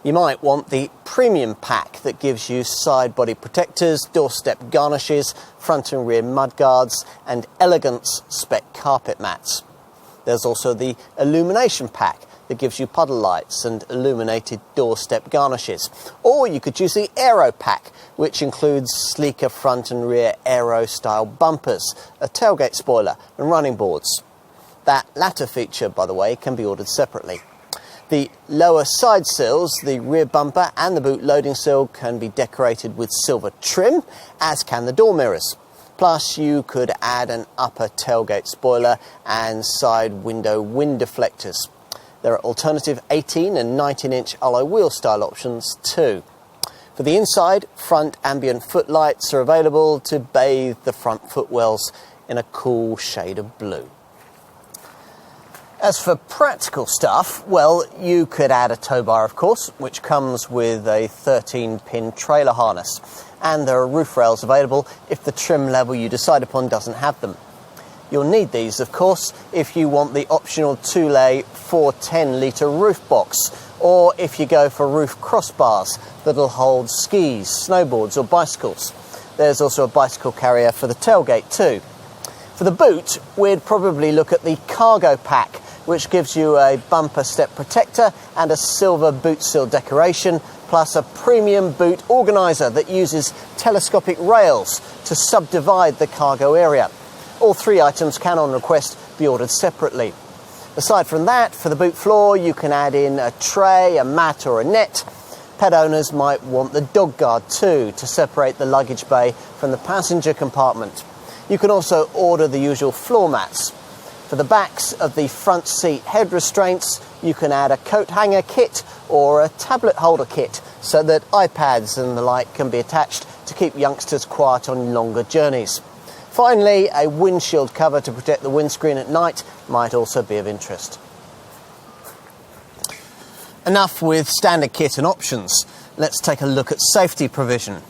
You might want the premium pack that gives you side body protectors, doorstep garnishes, front and rear mudguards and elegance spec carpet mats. There's also the illumination pack that gives you puddle lights and illuminated doorstep garnishes. Or you could use the Aero Pack, which includes sleeker front and rear aero-style bumpers, a tailgate spoiler and running boards. That latter feature, by the way, can be ordered separately. The lower side sills, the rear bumper and the boot loading sill can be decorated with silver trim, as can the door mirrors. Plus, you could add an upper tailgate spoiler and side window wind deflectors. There are alternative 18 and 19-inch alloy wheel style options too. For the inside, front ambient footlights are available to bathe the front footwells in a cool shade of blue. As for practical stuff, well, you could add a tow bar, of course, which comes with a 13-pin trailer harness. And there are roof rails available if the trim level you decide upon doesn't have them. You'll need these, of course, if you want the optional 2-lay 410-litre roof box, or if you go for roof crossbars that'll hold skis, snowboards or bicycles. There's also a bicycle carrier for the tailgate too. For the boot, we'd probably look at the cargo pack, which gives you a bumper step protector and a silver boot sill decoration, plus a premium boot organiser that uses telescopic rails to subdivide the cargo area. All 3 items can, on request, be ordered separately. Aside from that, for the boot floor, you can add in a tray, a mat or a net. Pet owners might want the dog guard too, to separate the luggage bay from the passenger compartment. You can also order the usual floor mats. For the backs of the front seat head restraints, you can add a coat hanger kit or a tablet holder kit so that iPads and the like can be attached to keep youngsters quiet on longer journeys. Finally, a windshield cover to protect the windscreen at night might also be of interest. Enough with standard kit and options. Let's take a look at safety provision.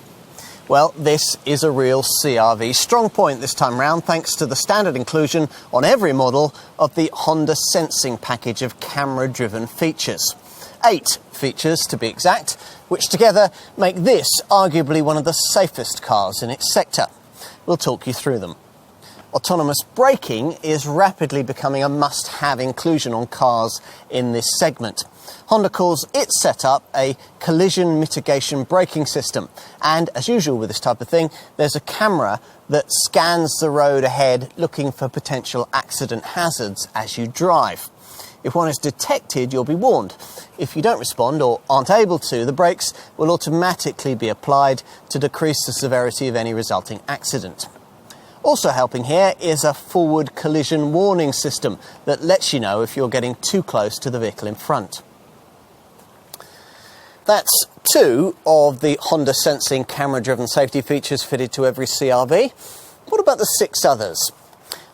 Well, this is a real CRV strong point this time round, thanks to the standard inclusion on every model of the Honda Sensing package of camera-driven features. 8 features to be exact, which together make this arguably one of the safest cars in its sector. We'll talk you through them. Autonomous braking is rapidly becoming a must-have inclusion on cars in this segment. Honda calls its setup a collision mitigation braking system. And as usual with this type of thing, there's a camera that scans the road ahead looking for potential accident hazards as you drive. If one is detected, you'll be warned. If you don't respond or aren't able to, the brakes will automatically be applied to decrease the severity of any resulting accident. Also helping here is a forward collision warning system that lets you know if you're getting too close to the vehicle in front. That's 2 of the Honda Sensing camera-driven safety features fitted to every CRV. What about the 6 others?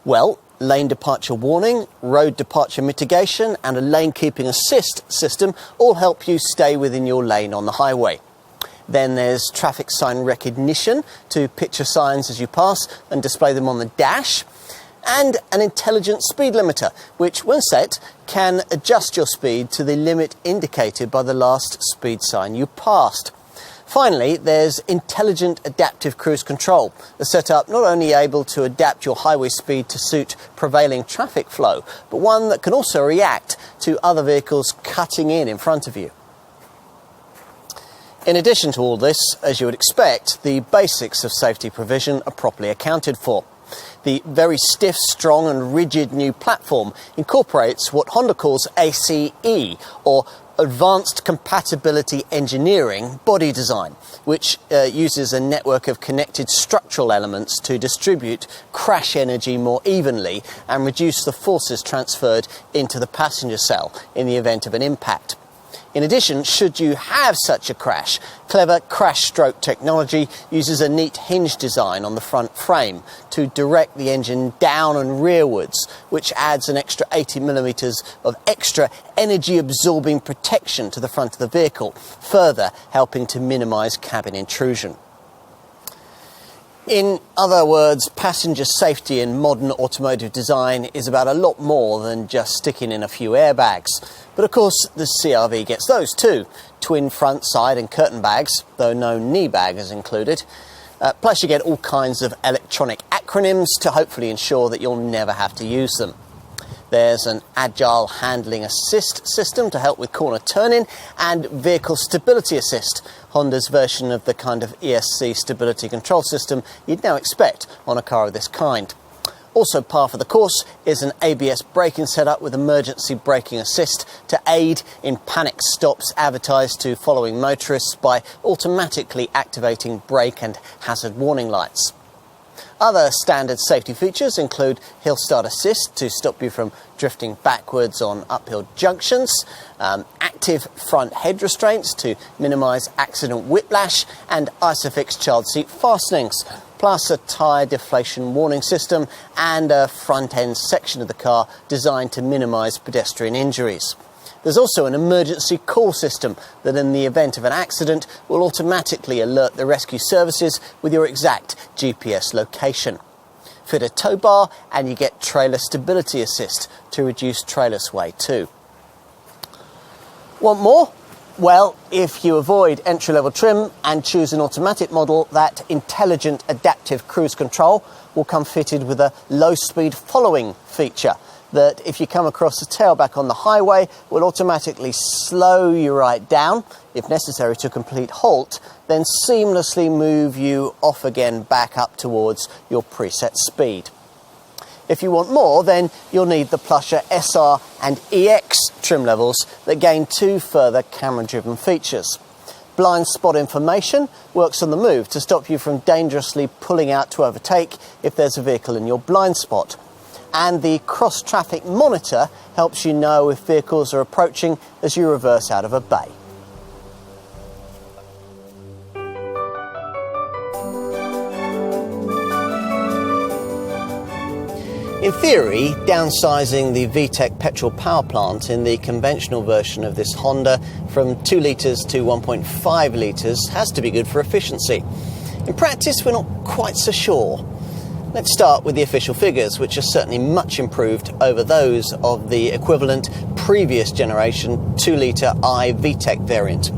Well, lane departure warning, road departure mitigation and a lane keeping assist system all help you stay within your lane on the highway. Then there's traffic sign recognition to picture signs as you pass and display them on the dash. And an intelligent speed limiter, which when set can adjust your speed to the limit indicated by the last speed sign you passed. Finally, there's intelligent adaptive cruise control, a setup not only able to adapt your highway speed to suit prevailing traffic flow, but one that can also react to other vehicles cutting in front of you. In addition to all this, as you would expect, the basics of safety provision are properly accounted for. The very stiff, strong and rigid new platform incorporates what Honda calls ACE, or Advanced Compatibility Engineering body design, which uses a network of connected structural elements to distribute crash energy more evenly and reduce the forces transferred into the passenger cell in the event of an impact. In addition, should you have such a crash, clever crash stroke technology uses a neat hinge design on the front frame to direct the engine down and rearwards, which adds an extra 80mm of extra energy-absorbing protection to the front of the vehicle, further helping to minimise cabin intrusion. In other words, passenger safety in modern automotive design is about a lot more than just sticking in a few airbags. But of course, the CR-V gets those too. Twin front, side and curtain bags, though no knee bag is included. Plus you get all kinds of electronic acronyms to hopefully ensure that you'll never have to use them. There's an agile handling assist system to help with corner turning and vehicle stability assist, Honda's version of the kind of ESC stability control system you'd now expect on a car of this kind. Also par for the course is an ABS braking setup with emergency braking assist to aid in panic stops advertised to following motorists by automatically activating brake and hazard warning lights. Other standard safety features include hill start assist to stop you from drifting backwards on uphill junctions, active front head restraints to minimise accident whiplash, and ISOFIX child seat fastenings, plus a tyre deflation warning system and a front end section of the car designed to minimise pedestrian injuries. There's also an emergency call system that in the event of an accident will automatically alert the rescue services with your exact GPS location. Fit a tow bar and you get trailer stability assist to reduce trailer sway too. Want more? Well, if you avoid entry-level trim and choose an automatic model, that intelligent adaptive cruise control will come fitted with a low-speed following feature that, if you come across the tailback on the highway, will automatically slow you right down, if necessary to a complete halt, then seamlessly move you off again back up towards your preset speed. If you want more, then you'll need the plusher SR and EX trim levels that gain two further camera-driven features. Blind spot information works on the move to stop you from dangerously pulling out to overtake if there's a vehicle in your blind spot. And the cross-traffic monitor helps you know if vehicles are approaching as you reverse out of a bay. In theory, downsizing the VTEC petrol power plant in the conventional version of this Honda from 2 litres to 1.5 litres has to be good for efficiency. In practice, we're not quite so sure. Let's start with the official figures, which are certainly much improved over those of the equivalent previous generation 2-litre i VTEC variant.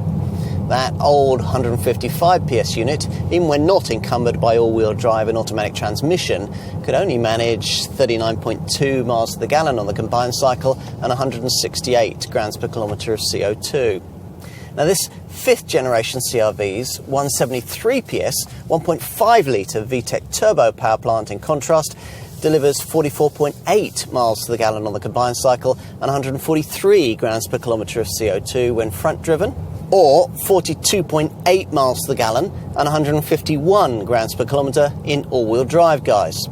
That old 155 PS unit, even when not encumbered by all-wheel drive and automatic transmission, could only manage 39.2 miles to the gallon on the combined cycle and 168 grams per kilometre of CO2. Now this 5th generation CR-V's 173 PS, 1.5 litre VTEC turbo power plant, in contrast, delivers 44.8 miles to the gallon on the combined cycle and 143 grams per kilometre of CO2 when front driven, or 42.8 miles to the gallon and 151 grams per kilometre in all-wheel drive guise.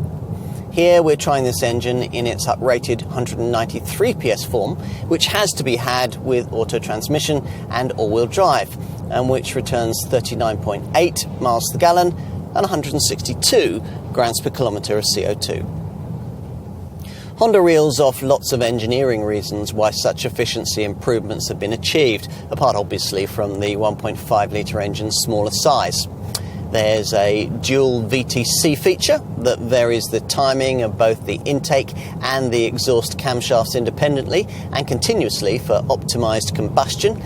Here we're trying this engine in its uprated 193 PS form, which has to be had with auto transmission and all-wheel drive, and which returns 39.8 miles to the gallon and 162 grams per kilometre of CO2. Honda reels off lots of engineering reasons why such efficiency improvements have been achieved, apart obviously from the 1.5 litre engine's smaller size. There's a dual VTEC feature that varies the timing of both the intake and the exhaust camshafts independently and continuously for optimised combustion.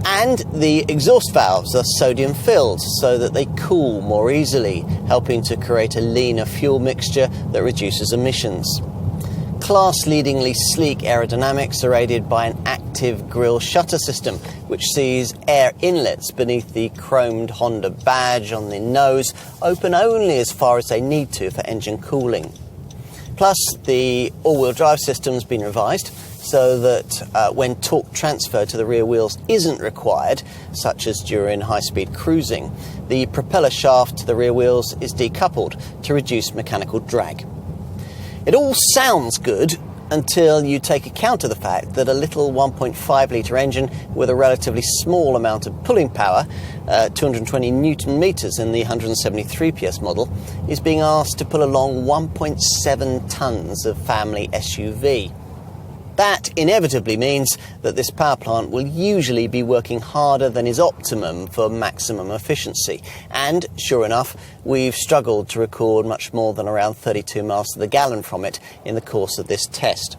And the exhaust valves are sodium filled so that they cool more easily, helping to create a leaner fuel mixture that reduces emissions. Class-leadingly sleek aerodynamics are aided by an active grille shutter system, which sees air inlets beneath the chromed Honda badge on the nose open only as far as they need to for engine cooling. Plus, the all-wheel drive system's been revised so that when torque transfer to the rear wheels isn't required, such as during high-speed cruising, the propeller shaft to the rear wheels is decoupled to reduce mechanical drag. It all sounds good until you take account of the fact that a little 1.5-litre engine with a relatively small amount of pulling power, 220 newton metres in the 173 PS model, is being asked to pull along 1.7 tonnes of family SUV. That inevitably means that this power plant will usually be working harder than is optimum for maximum efficiency. And, sure enough, we've struggled to record much more than around 32 miles to the gallon from it in the course of this test.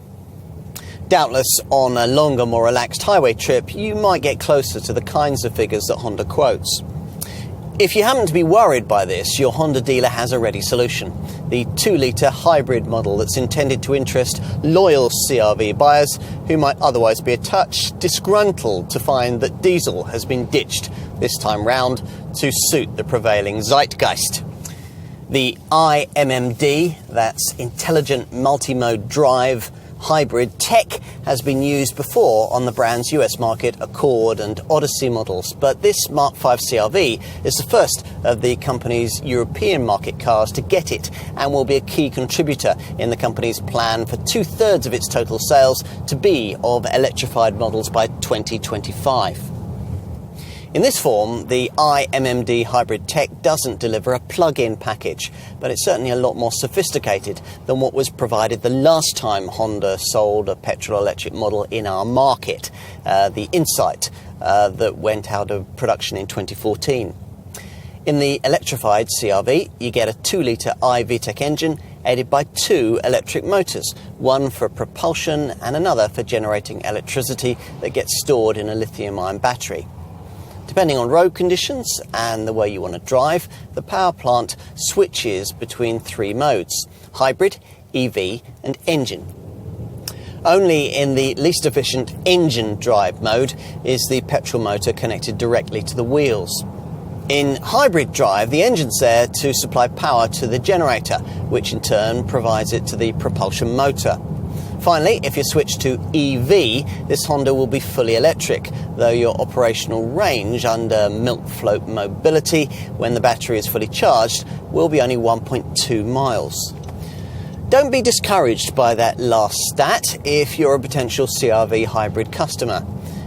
Doubtless, on a longer, more relaxed highway trip, you might get closer to the kinds of figures that Honda quotes. If you happen to be worried by this, your Honda dealer has a ready solution. The 2-litre hybrid model that's intended to interest loyal CR-V buyers who might otherwise be a touch disgruntled to find that diesel has been ditched this time round to suit the prevailing zeitgeist. The IMMD, that's Intelligent Multi-Mode Drive hybrid tech, has been used before on the brand's US market Accord and Odyssey models, but this Mark V CR-V is the first of the company's European market cars to get it and will be a key contributor in the company's plan for 2/3 of its total sales to be of electrified models by 2025. In this form, the IMMD hybrid tech doesn't deliver a plug-in package, but it's certainly a lot more sophisticated than what was provided the last time Honda sold a petrol-electric model in our market, the Insight, that went out of production in 2014. In the electrified CR-V, you get a 2-litre VTEC engine aided by 2 electric motors, one for propulsion and another for generating electricity that gets stored in a lithium-ion battery. Depending on road conditions and the way you want to drive, the power plant switches between 3 modes: hybrid, EV and engine. Only in the least efficient engine drive mode is the petrol motor connected directly to the wheels. In hybrid drive, the engine's there to supply power to the generator, which in turn provides it to the propulsion motor. Finally, if you switch to EV, this Honda will be fully electric, though your operational range under milk float mobility, when the battery is fully charged, will be only 1.2 miles. Don't be discouraged by that last stat if you're a potential CR-V hybrid customer.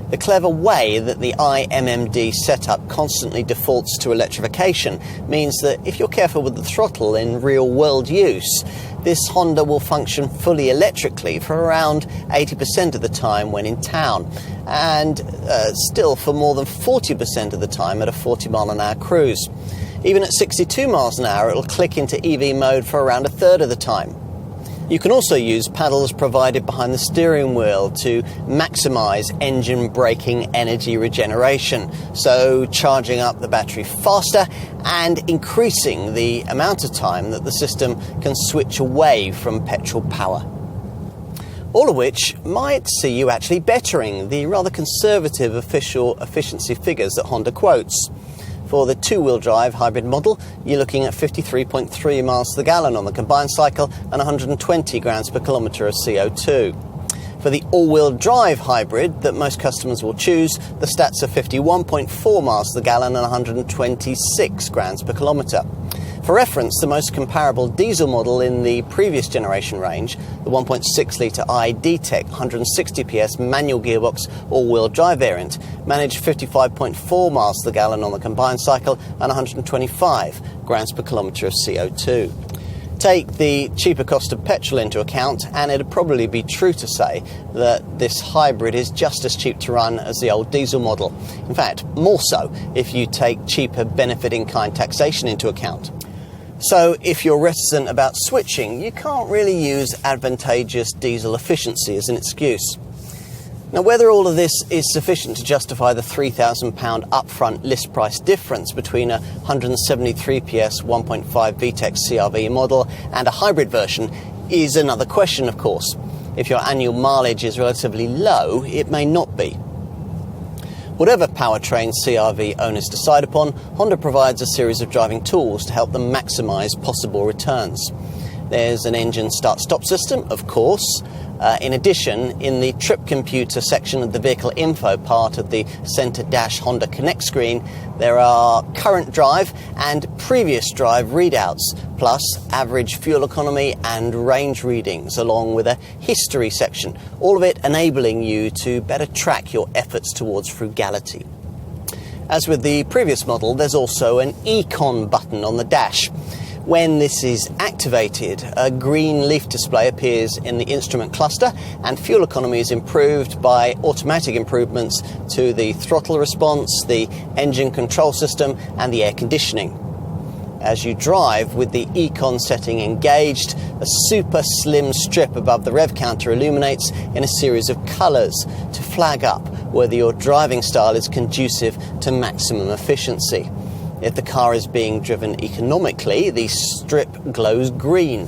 The clever way that the IMMD setup constantly defaults to electrification means that if you're careful with the throttle in real-world use, this Honda will function fully electrically for around 80% of the time when in town, and still for more than 40% of the time at a 40-mile-an-hour cruise. Even at 62 miles an hour, it'll click into EV mode for around 1/3 of the time. You can also use paddles provided behind the steering wheel to maximise engine braking energy regeneration, so charging up the battery faster and increasing the amount of time that the system can switch away from petrol power. All of which might see you actually bettering the rather conservative official efficiency figures that Honda quotes. For the 2-wheel drive hybrid model, you're looking at 53.3 miles to the gallon on the combined cycle and 120 grams per kilometre of CO2. For the all-wheel drive hybrid that most customers will choose, the stats are 51.4 miles to the gallon and 126 grams per kilometre. For reference, the most comparable diesel model in the previous generation range, the 1.6-litre VTEC 160 PS manual gearbox all-wheel drive variant, managed 55.4 miles to the gallon on the combined cycle and 125 grams per kilometre of CO2. Take the cheaper cost of petrol into account, and it'd probably be true to say that this hybrid is just as cheap to run as the old diesel model. In fact, more so if you take cheaper benefit-in-kind taxation into account. So if you're reticent about switching, you can't really use advantageous diesel efficiency as an excuse. Now, whether all of this is sufficient to justify the £3,000 upfront list price difference between a 173 PS 1.5 VTEC CR-V model and a hybrid version is another question, of course. If your annual mileage is relatively low, it may not be. Whatever powertrain CR-V owners decide upon, Honda provides a series of driving tools to help them maximise possible returns. There's an engine start-stop system, of course. In addition, in the trip computer section of the vehicle info part of the Centre Dash Honda Connect screen, there are current drive and previous drive readouts, plus average fuel economy and range readings, along with a history section, all of it enabling you to better track your efforts towards frugality. As with the previous model, there's also an Econ button on the dash. When this is activated, a green leaf display appears in the instrument cluster and fuel economy is improved by automatic improvements to the throttle response, the engine control system and the air conditioning. As you drive with the Econ setting engaged, a super slim strip above the rev counter illuminates in a series of colours to flag up whether your driving style is conducive to maximum efficiency. If the car is being driven economically, the strip glows green,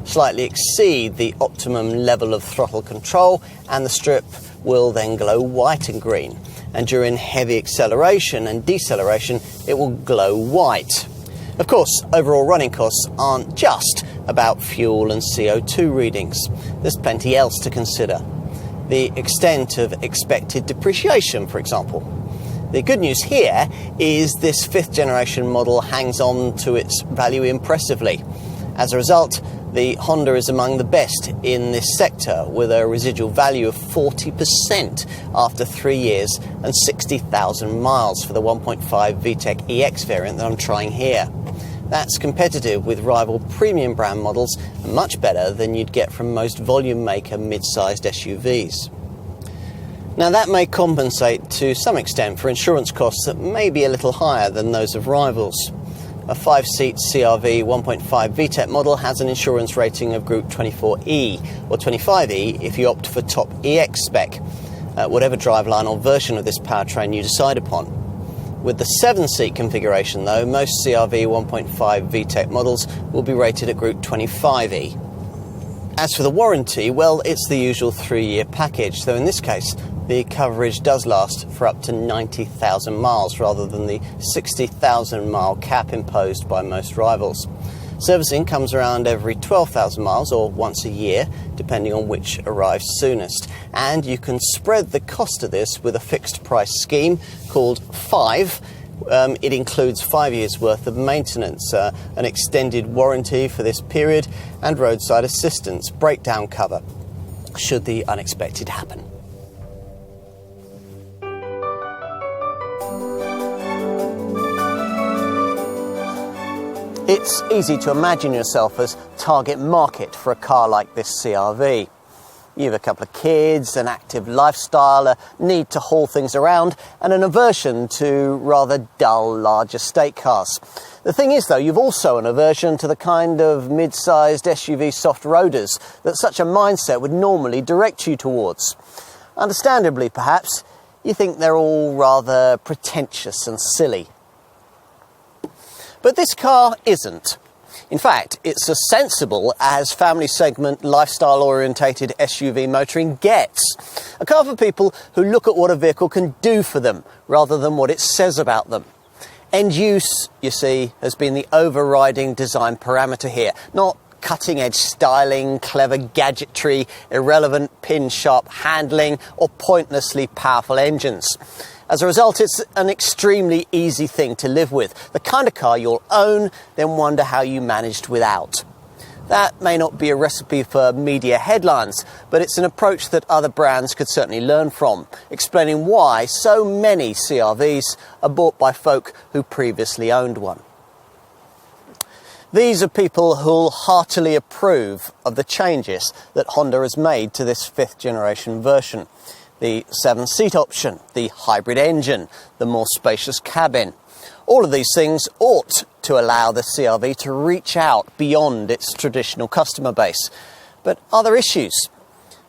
slightly exceed the optimum level of throttle control, and the strip will then glow white and green. And during heavy acceleration and deceleration, it will glow white. Of course, overall running costs aren't just about fuel and CO2 readings. There's plenty else to consider. The extent of expected depreciation, for example. The good news here is this fifth generation model hangs on to its value impressively. As a result, the Honda is among the best in this sector, with a residual value of 40% after 3 years and 60,000 miles for the 1.5 VTEC EX variant that I'm trying here. That's competitive with rival premium brand models and much better than you'd get from most volume maker mid-sized SUVs. Now, that may compensate to some extent for insurance costs that may be a little higher than those of rivals. A 5-seat CR-V 1.5 VTEC model has an insurance rating of Group 24E or 25E if you opt for top EX spec, whatever driveline or version of this powertrain you decide upon. With the 7-seat configuration, though, most CR-V 1.5 VTEC models will be rated at Group 25E. As for the warranty, well, it's the usual 3-year package, though in this case, the coverage does last for up to 90,000 miles rather than the 60,000 mile cap imposed by most rivals. Servicing comes around every 12,000 miles or once a year, depending on which arrives soonest. And you can spread the cost of this with a fixed price scheme called 5. It includes 5 years worth of maintenance, an extended warranty for this period, and roadside assistance, breakdown cover, should the unexpected happen. It's easy to imagine yourself as target market for a car like this CR-V. You have a couple of kids, an active lifestyle, a need to haul things around, and an aversion to rather dull, large estate cars. The thing is, though, you've also an aversion to the kind of mid-sized SUV soft roaders that such a mindset would normally direct you towards. Understandably, perhaps, you think they're all rather pretentious and silly. But this car isn't. In fact, it's as sensible as family segment, lifestyle-orientated SUV motoring gets. A car for people who look at what a vehicle can do for them, rather than what it says about them. End use, you see, has been the overriding design parameter here, not cutting-edge styling, clever gadgetry, irrelevant pin-sharp handling, or pointlessly powerful engines. As a result, it's an extremely easy thing to live with. The kind of car you'll own, then wonder how you managed without. That may not be a recipe for media headlines, but it's an approach that other brands could certainly learn from, explaining why so many CR-Vs are bought by folk who previously owned one. These are people who'll heartily approve of the changes that Honda has made to this 5th generation version. The 7-seat option, the hybrid engine, the more spacious cabin. All of these things ought to allow the CR-V to reach out beyond its traditional customer base. But are there issues?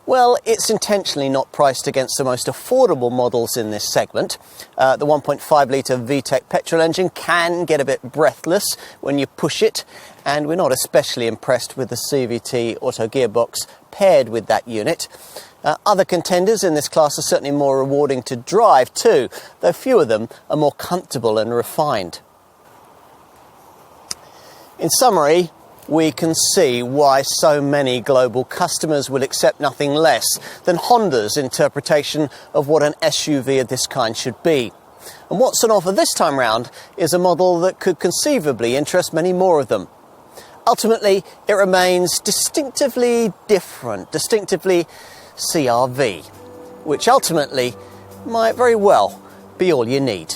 Well, it's intentionally not priced against the most affordable models in this segment. The 1.5 litre VTEC petrol engine can get a bit breathless when you push it, and we're not especially impressed with the CVT auto gearbox paired with that unit. Other contenders in this class are certainly more rewarding to drive too, though few of them are more comfortable and refined. In summary, we can see why so many global customers will accept nothing less than Honda's interpretation of what an SUV of this kind should be. And what's on offer this time round is a model that could conceivably interest many more of them. Ultimately, it remains distinctively different, distinctively CRV, which ultimately might very well be all you need.